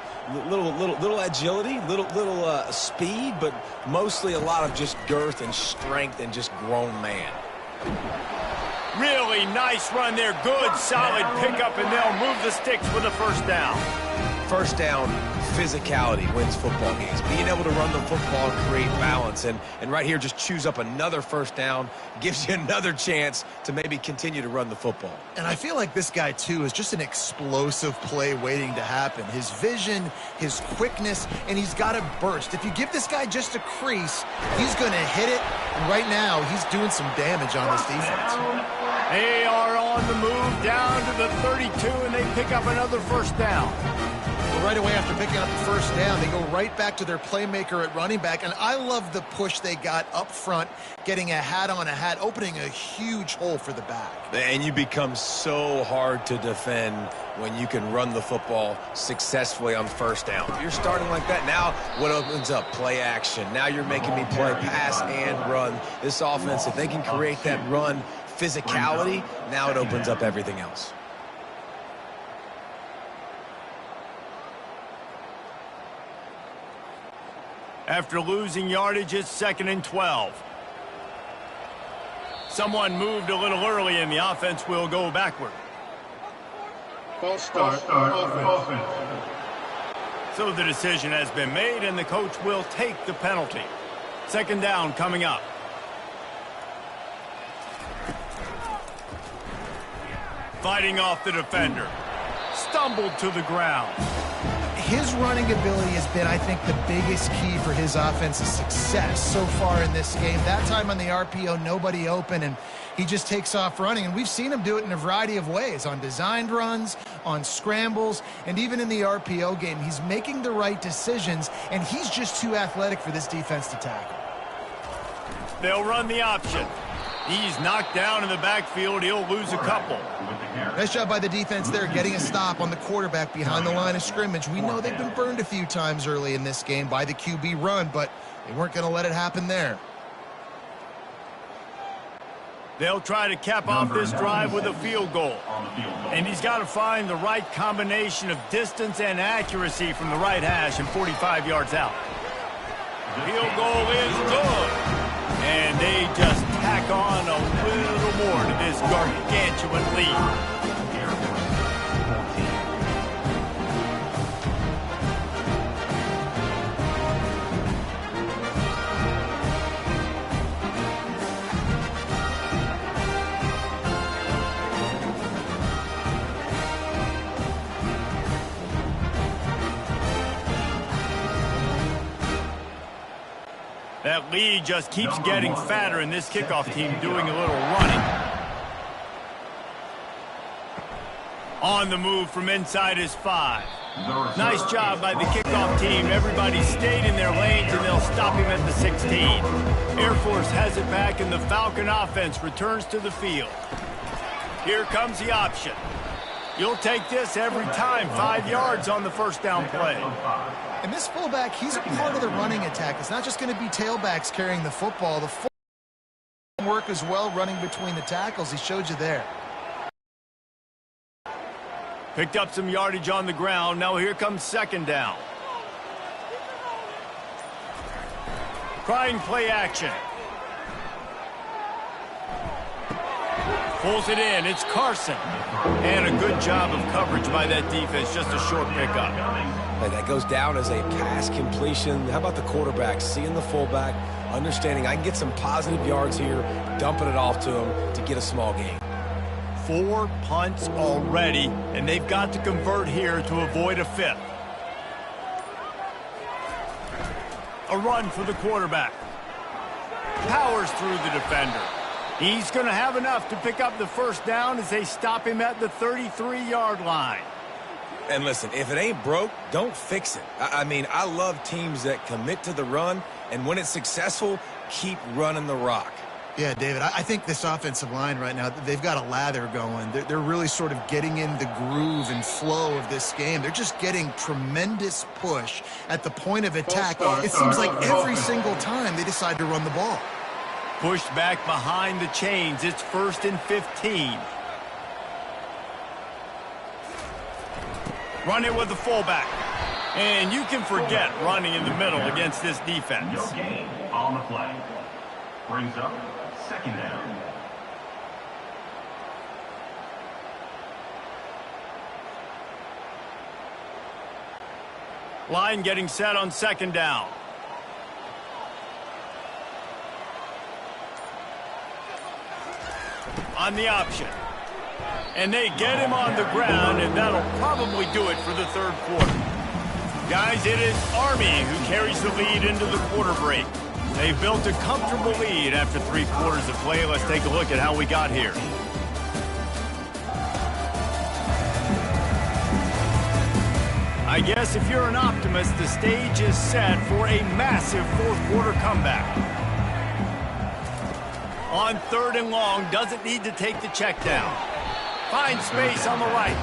little agility, little speed, but mostly a lot of just girth and strength and just grown man. Really nice run there. Good, solid pickup, and they'll move the sticks with a first down. First down, physicality wins football games. Being able to run the football and create balance. And right here, just choose up another first down, gives you another chance to maybe continue to run the football. And I feel like this guy, too, is just an explosive play waiting to happen. His vision, his quickness, and he's got a burst. If you give this guy just a crease, he's going to hit it. And right now, he's doing some damage on this defense. They are on the move down to the 32, and they pick up another first down. Right away after picking up the first down, they go right back to their playmaker at running back. And I love the push they got up front, getting a hat on a hat, opening a huge hole for the back. And you become so hard to defend when you can run the football successfully on first down. If you're starting like that, now what opens up? Play action. Now you're making me play pass and run. This offense, if they can create that run physicality, now it opens up everything else. After losing yardage, it's 2nd and 12. Someone moved a little early, and the offense will go backward. False start offense. So the decision has been made, and the coach will take the penalty. Second down coming up. Fighting off the defender. Stumbled to the ground. His running ability has been, I think, the biggest key for his offense's success so far in this game. That time on the RPO, nobody open, and he just takes off running. And we've seen him do it in a variety of ways, on designed runs, on scrambles, and even in the RPO game. He's making the right decisions, and he's just too athletic for this defense to tackle. They'll run the option. He's knocked down in the backfield. He'll lose a couple. Nice job by the defense there, getting a stop on the quarterback behind the line of scrimmage. We know they've been burned a few times early in this game by the QB run, but they weren't going to let it happen there. They'll try to cap off this drive with a field goal. And he's got to find the right combination of distance and accuracy from the right hash and 45 yards out. Field goal is good. And they just tack on a little more to this gargantuan lead. That lead just keeps getting fatter, and this kickoff team doing a little running. On the move from inside his 5. Nice job by the kickoff team. Everybody stayed in their lanes, and they'll stop him at the 16. Air Force has it back, and the Falcon offense returns to the field. Here comes the option. You'll take this every time. 5 yards on the first down play. And this fullback, he's a part of the running attack. It's not just going to be tailbacks carrying the football. The fullback work as well running between the tackles. He showed you there. Picked up some yardage on the ground. Now here comes second down. Trying play action. Pulls it in. It's Carson. And a good job of coverage by that defense. Just a short pickup. That goes down as a pass completion. How about the quarterback seeing the fullback, understanding I can get some positive yards here, dumping it off to him to get a small gain. 4 punts already, and they've got to convert here to avoid a 5th. A run for the quarterback. Powers through the defender. He's going to have enough to pick up the first down as they stop him at the 33-yard line. And listen, if it ain't broke, don't fix it. I mean, I love teams that commit to the run, and when it's successful, keep running the rock. Yeah, David, I think this offensive line right now, they've got a lather going. They're really sort of getting in the groove and flow of this game. They're just getting tremendous push at the point of attack. It seems like every single time they decide to run the ball. Pushed back behind the chains. It's 1st and 15. Run it with the fullback. And you can forget running in the middle against this defense. No gain on the play. Brings up second down. Line getting set on second down. On the option. And they get him on the ground, and that'll probably do it for the third quarter. Guys, it is Army who carries the lead into the quarter break. They've built a comfortable lead after 3 quarters of play. Let's take a look at how we got here. I guess if you're an optimist, the stage is set for a massive fourth quarter comeback. On 3rd and long, doesn't need to take the check down. Finds space on the right.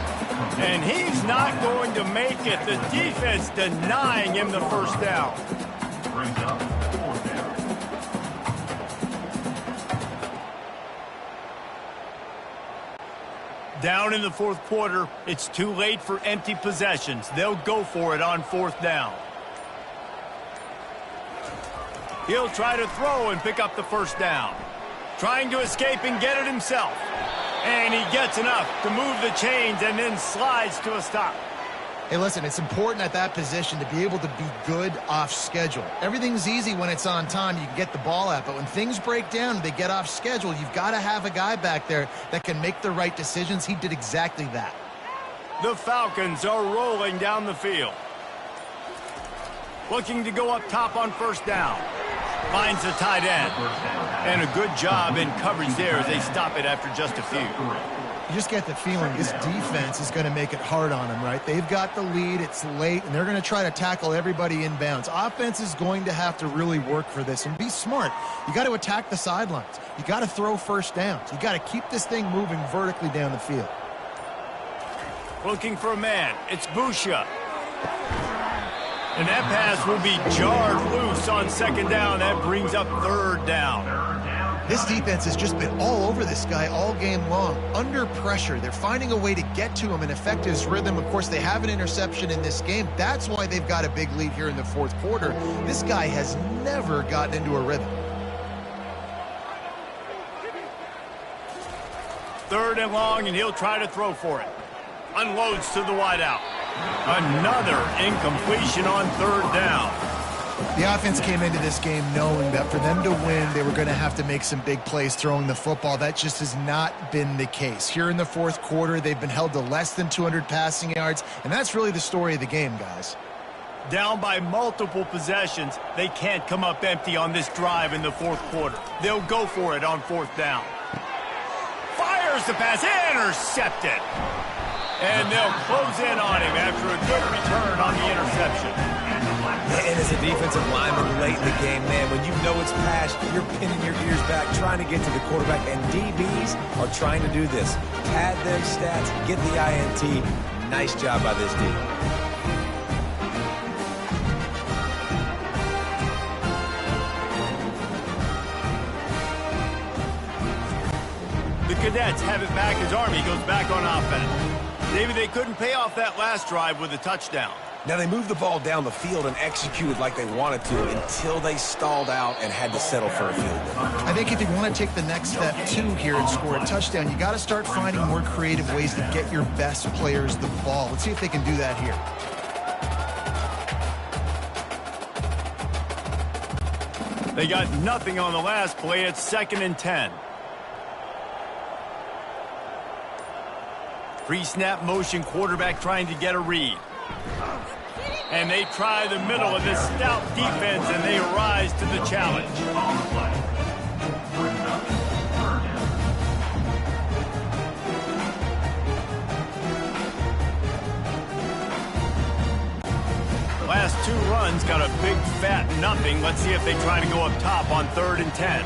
And he's not going to make it. The defense denying him the first down. Brings up fourth down. Down in the fourth quarter, it's too late for empty possessions. They'll go for it on 4th down. He'll try to throw and pick up the first down. Trying to escape and get it himself. And he gets enough to move the chains and then slides to a stop. Hey, listen, it's important at that position to be able to be good off schedule. Everything's easy when it's on time. You can get the ball out. But when things break down, they get off schedule, you've got to have a guy back there that can make the right decisions. He did exactly that. The Falcons are rolling down the field. Looking to go up top on 1st down. Finds the tight end. And a good job in coverage there as they stop it after just a few. You just get the feeling this defense is going to make it hard on them, right? They've got the lead, it's late, and they're going to try to tackle everybody inbounds. Offense is going to have to really work for this and be smart. You got to attack the sidelines. You got to throw first downs. You got to keep this thing moving vertically down the field. Looking for a man. It's Busha. And that pass will be jarred loose on 2nd down. That brings up 3rd down. This defense has just been all over this guy all game long. Under pressure, they're finding a way to get to him and affect his rhythm. Of course, they have an interception in this game. That's why they've got a big lead here in the fourth quarter. This guy has never gotten into a rhythm. Third and long, and he'll try to throw for it. Unloads to the wideout. Another incompletion on third down. The offense came into this game knowing that for them to win, they were going to have to make some big plays throwing the football. That just has not been the case. Here in the fourth quarter, they've been held to less than 200 passing yards, and that's really the story of the game, guys. Down by multiple possessions, they can't come up empty on this drive in the fourth quarter. They'll go for it on fourth down. Fires the pass, intercepted. And they'll close in on him after a good return on the interception. And as a defensive lineman late in the game, man, when you know it's pass, you're pinning your ears back, trying to get to the quarterback, and DBs are trying to do this. Pad their stats, get the INT. Nice job by this D. The Cadets have it back as Army goes back on offense. Maybe they couldn't pay off that last drive with a touchdown. Now, they moved the ball down the field and executed like they wanted to until they stalled out and had to settle for a field goal. I think if you want to take the next step, too, here and score a touchdown, you got to start finding more creative ways to get your best players the ball. Let's see if they can do that here. They got nothing on the last play. It's 2nd and 10. Pre-snap motion, quarterback trying to get a read. And they try the middle of this stout defense, and they rise to the challenge. Last two runs got a big fat nothing. Let's see if they try to go up top on 3rd and 10.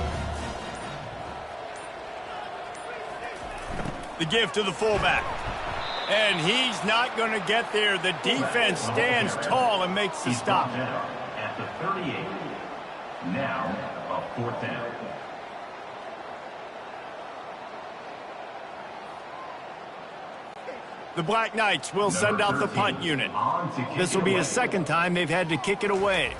The give to the fullback. And he's not going to get there. The defense stands tall and makes the stop. At the 38. Now, a 4th down. The Black Knights will send out the punt unit. This will be the second time they've had to kick it away.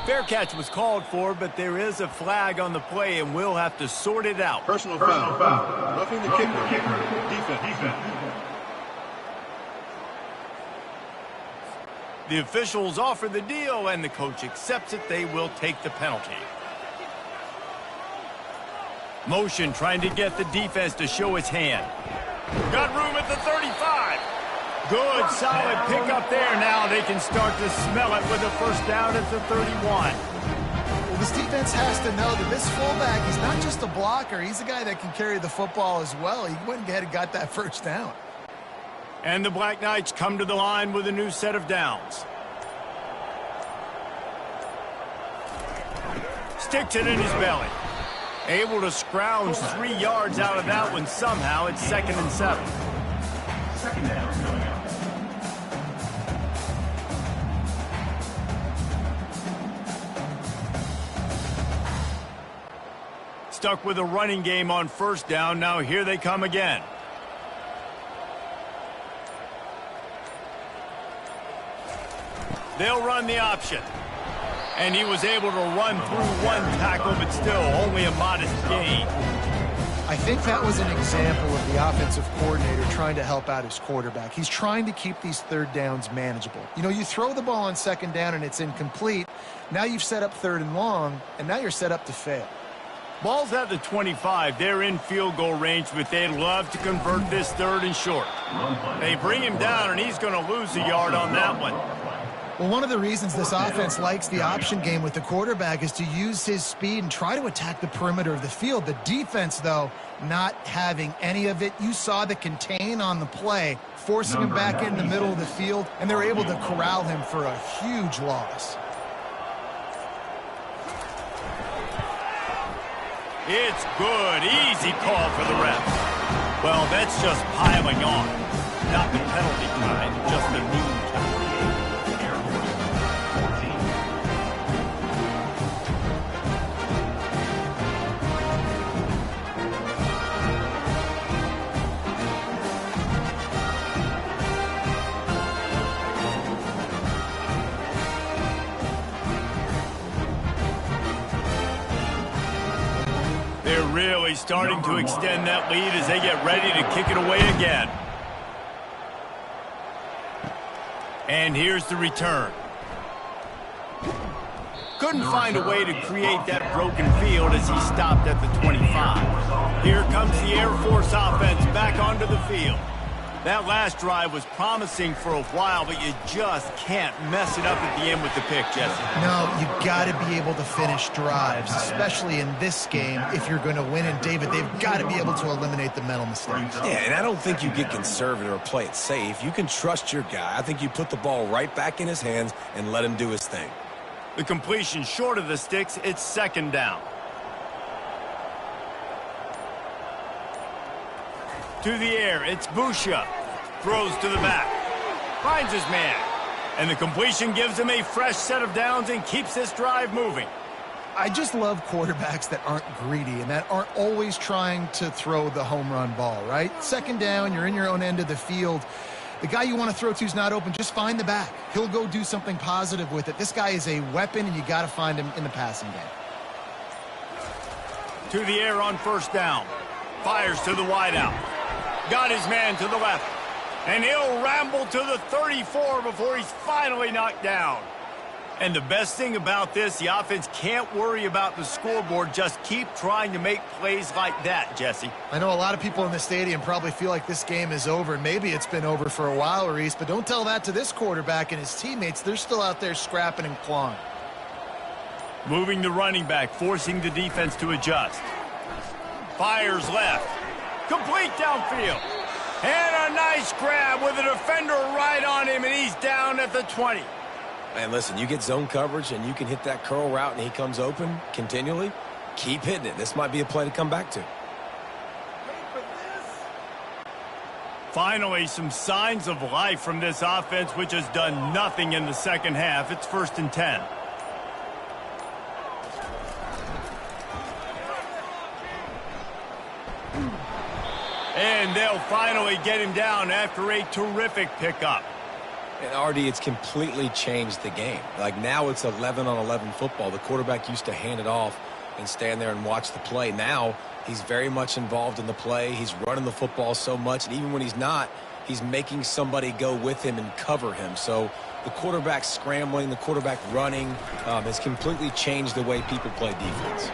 Fair catch was called for, but there is a flag on the play, and we'll have to sort it out. Personal foul. Roughing the kicker. Defense. The officials offer the deal, and the coach accepts it. They will take the penalty. Motion trying to get the defense to show its hand. Got room at the 35. Good, solid pickup there. Now they can start to smell it with a first down at the 31. Well, this defense has to know that this fullback, he's not just a blocker. He's a guy that can carry the football as well. He went ahead and got that first down. And the Black Knights come to the line with a new set of downs. Sticks it in his belly. Able to scrounge 3 yards out of that one somehow. It's 2nd and 7. 2nd down coming up. Stuck with a running game on first down. Now here they come again. They'll run the option. And he was able to run through one tackle, but still only a modest gain. I think that was an example of the offensive coordinator trying to help out his quarterback. He's trying to keep these third downs manageable. You know, you throw the ball on 2nd down and it's incomplete. Now you've set up 3rd and long, and now you're set up to fail. Ball's at the 25. They're in field goal range, but they'd love to convert this 3rd and short. They bring him down, and he's going to lose a yard on that one. Well, one of the reasons this offense likes the option game with the quarterback is to use his speed and try to attack the perimeter of the field. The defense, though, not having any of it. You saw the contain on the play, forcing him back in the middle of the field, and they're able to corral him for a huge loss. It's good. Easy call for the refs. Well, that's just piling on. Not the penalty kind, just the mean kind. They're really starting to extend that lead as they get ready to kick it away again. And here's the return. Couldn't find a way to create that broken field as he stopped at the 25. Here comes the Air Force offense back onto the field. That last drive was promising for a while, but you just can't mess it up at the end with the pick, Jesse. No, you got to be able to finish drives, especially in this game if you're going to win. And, David, they've got to be able to eliminate the mental mistakes. Yeah, and I don't think you get conservative or play it safe. You can trust your guy. I think you put the ball right back in his hands and let him do his thing. The completion short of the sticks, it's second down. To the air, it's Busha. Throws to the back. Finds his man. And the completion gives him a fresh set of downs and keeps this drive moving. I just love quarterbacks that aren't greedy and that aren't always trying to throw the home run ball, right? Second down, you're in your own end of the field. The guy you want to throw to is not open. Just find the back. He'll go do something positive with it. This guy is a weapon, and you got to find him in the passing game. To the air on first down. Fires to the wideout. Got his man to the left. And he'll ramble to the 34 before he's finally knocked down. And the best thing about this, the offense can't worry about the scoreboard. Just keep trying to make plays like that, Jesse. I know a lot of people in the stadium probably feel like this game is over. And maybe it's been over for a while, Reese, but don't tell that to this quarterback and his teammates. They're still out there scrapping and clawing. Moving the running back, forcing the defense to adjust. Fires left. Complete downfield. And a nice grab with a defender right on him, and he's down at the 20. Man, listen, you get zone coverage and you can hit that curl route and he comes open continually. Keep hitting it. This might be a play to come back to. Finally, some signs of life from this offense, which has done nothing in the second half. It's 1st and 10. And they'll finally get him down after a terrific pickup. And, RD, it's completely changed the game. Like, now it's 11-on-11 football. The quarterback used to hand it off and stand there and watch the play. Now he's very much involved in the play. He's running the football so much, and even when he's not, he's making somebody go with him and cover him. So the quarterback scrambling, the quarterback running has completely changed the way people play defense.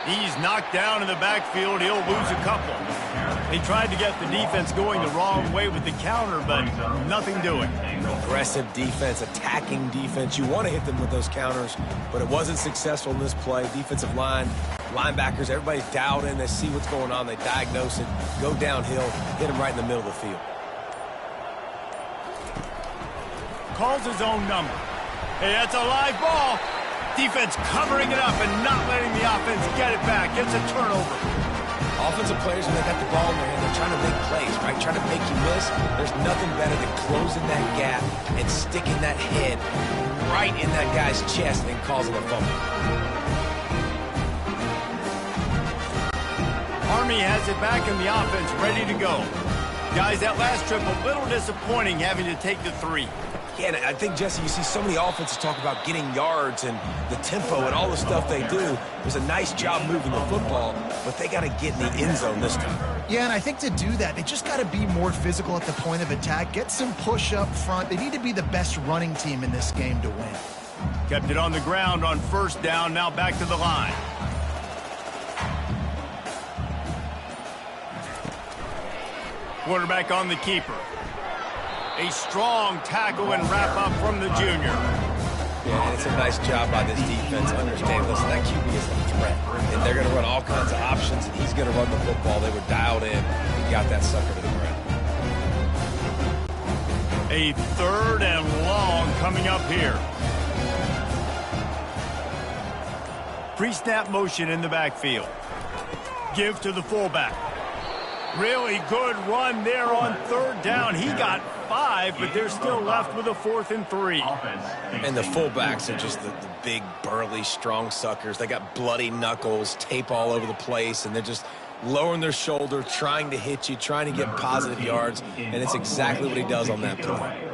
He's knocked down in the backfield. He'll lose a couple. They tried to get the defense going the wrong way with the counter, but nothing doing. Aggressive defense, attacking defense. You want to hit them with those counters, but it wasn't successful in this play. Defensive line, linebackers, everybody's dialed in. They see what's going on. They diagnose it, go downhill, hit him right in the middle of the field. Calls his own number. Hey, that's a live ball. Defense covering it up and not letting the offense get it back. It's a turnover. Offensive players, when they got the ball in their hand, they're trying to make plays, right? Trying to make you miss. There's nothing better than closing that gap and sticking that head right in that guy's chest and causing a fumble. Army has it back in the offense, ready to go. Guys, that last trip a little disappointing having to take the 3. Yeah, and I think, Jesse, you see so many offenses talk about getting yards and the tempo and all the stuff they do. There's a nice job moving the football, but they got to get in the end zone this time. Yeah, and I think to do that, they just got to be more physical at the point of attack, get some push up front. They need to be the best running team in this game to win. Kept it on the ground on first down, now back to the line. Quarterback on the keeper. A strong tackle and wrap-up from the junior. Yeah, and it's a nice job by this defense. Understand, listen, that QB is a threat. And they're going to run all kinds of options, and he's going to run the football. They were dialed in and got that sucker to the ground. A 3rd and long coming up here. Pre-snap motion in the backfield. Give to the fullback. Really good run there on 3rd down. He got 5, but they're still left with a 4th and 3. And the fullbacks are just the big, burly, strong suckers. They got bloody knuckles, tape all over the place, and they're just lowering their shoulder, trying to hit you, trying to get positive yards, and it's exactly what he does on that play.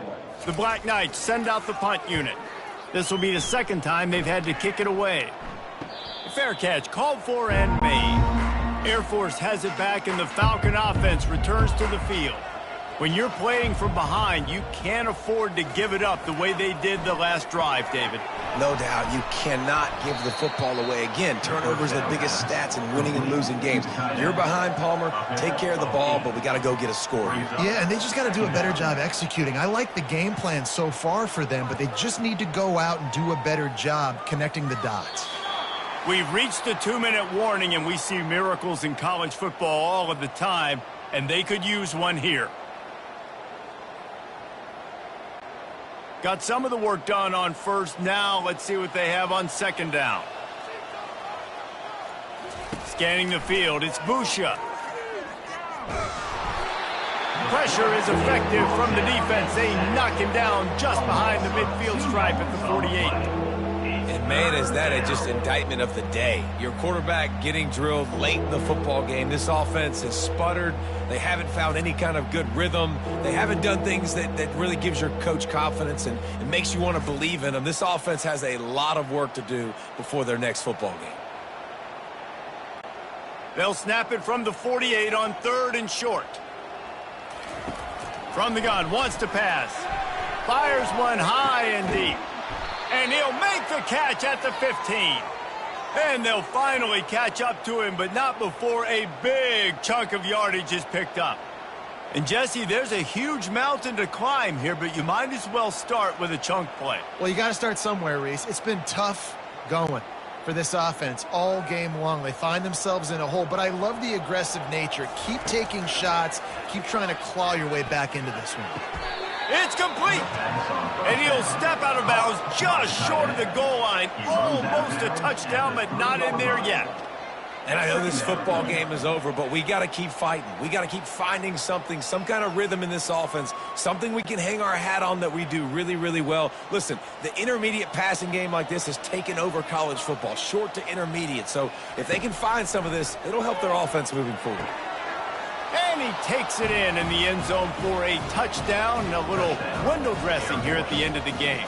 The Black Knights send out the punt unit. This will be the 2nd time they've had to kick it away. Fair catch called for and made. Air Force has it back, and the Falcon offense returns to the field. When you're playing from behind, you can't afford to give it up the way they did the last drive, David. No doubt, you cannot give the football away. Again, turnovers are the biggest stats in winning and losing games. You're behind, Palmer. Take care of the ball, but we got to go get a score here. Yeah, and they just got to do a better job executing. I like the game plan so far for them, but they just need to go out and do a better job connecting the dots. We've reached the 2-minute warning, and we see miracles in college football all of the time, and they could use one here. Got some of the work done on first. Now let's see what they have on second down. Scanning the field, it's Busha. Pressure is effective from the defense. They knock him down just behind the midfield stripe at the 48. And man, is that just indictment of the day. Your quarterback getting drilled late in the football game. This offense has sputtered. They haven't found any kind of good rhythm. They haven't done things that really gives your coach confidence and it makes you want to believe in them. This offense has a lot of work to do before their next football game. They'll snap it from the 48 on 3rd and short. From the gun, wants to pass. Fires one high and deep. And he'll make the catch at the 15. And they'll finally catch up to him, but not before a big chunk of yardage is picked up. And Jesse, there's a huge mountain to climb here, but you might as well start with a chunk play. Well, you got to start somewhere, Reese. It's been tough going for this offense all game long. They find themselves in a hole, but I love the aggressive nature. Keep taking shots. Keep trying to claw your way back into this one. It's complete. And he'll step out of bounds just short of the goal line. Almost a touchdown, but not in there yet. And I know this football game is over, but we got to keep fighting. We got to keep finding something, some kind of rhythm in this offense, something we can hang our hat on that we do really, really well. Listen, the intermediate passing game like this has taken over college football, short to intermediate. So if they can find some of this, it'll help their offense moving forward. And he takes it in the end zone for a touchdown and a little window dressing here at the end of the game.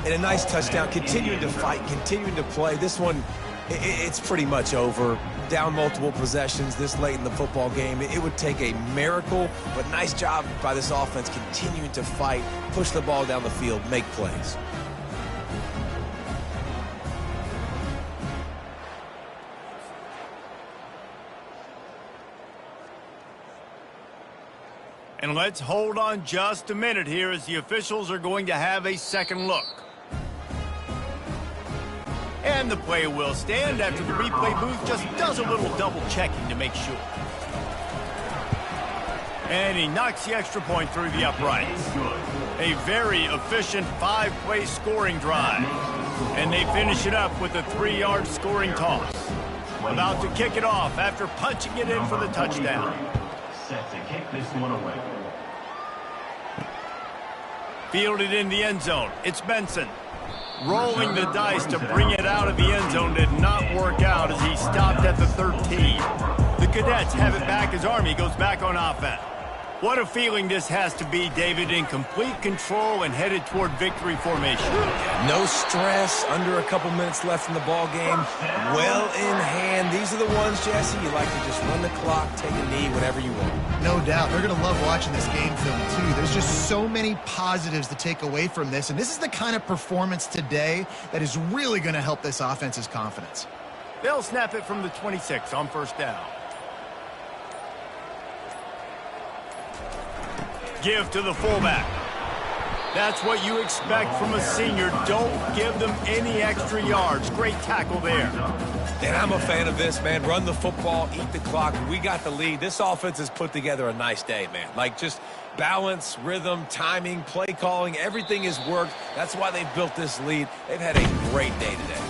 And a nice touchdown, continuing to fight, continuing to play. This one, it's pretty much over. Down multiple possessions this late in the football game. It would take a miracle, but nice job by this offense continuing to fight, push the ball down the field, make plays. And let's hold on just a minute here as the officials are going to have a second look. And the play will stand after the replay booth just does a little double checking to make sure. And he knocks the extra point through the uprights. A very efficient 5-play scoring drive. And they finish it up with a 3-yard scoring toss. About to kick it off after punching it in for the touchdown. Set to kick this one away. Fielded in the end zone. It's Benson. Rolling the dice to bring it out of the end zone did not work out as he stopped at the 13. The Cadets have it back as Army goes back on offense. What a feeling this has to be, David, in complete control and headed toward victory formation. No stress, under a couple minutes left in the ball game. Well in hand. These are the ones, Jesse, you like to just run the clock, take a knee, whatever you want. No doubt. They're going to love watching this game film, too. There's just so many positives to take away from this, and this is the kind of performance today that is really going to help this offense's confidence. They'll snap it from the 26 on first down. Give to the fullback. That's what you expect from a senior. Don't give them any extra yards. Great tackle there. And I'm a fan of this, man. Run the football, eat the clock. We got the lead. This offense has put together a nice day, man. Like just balance, rhythm, timing, play calling, everything has worked. That's why they've built this lead. They've had a great day today.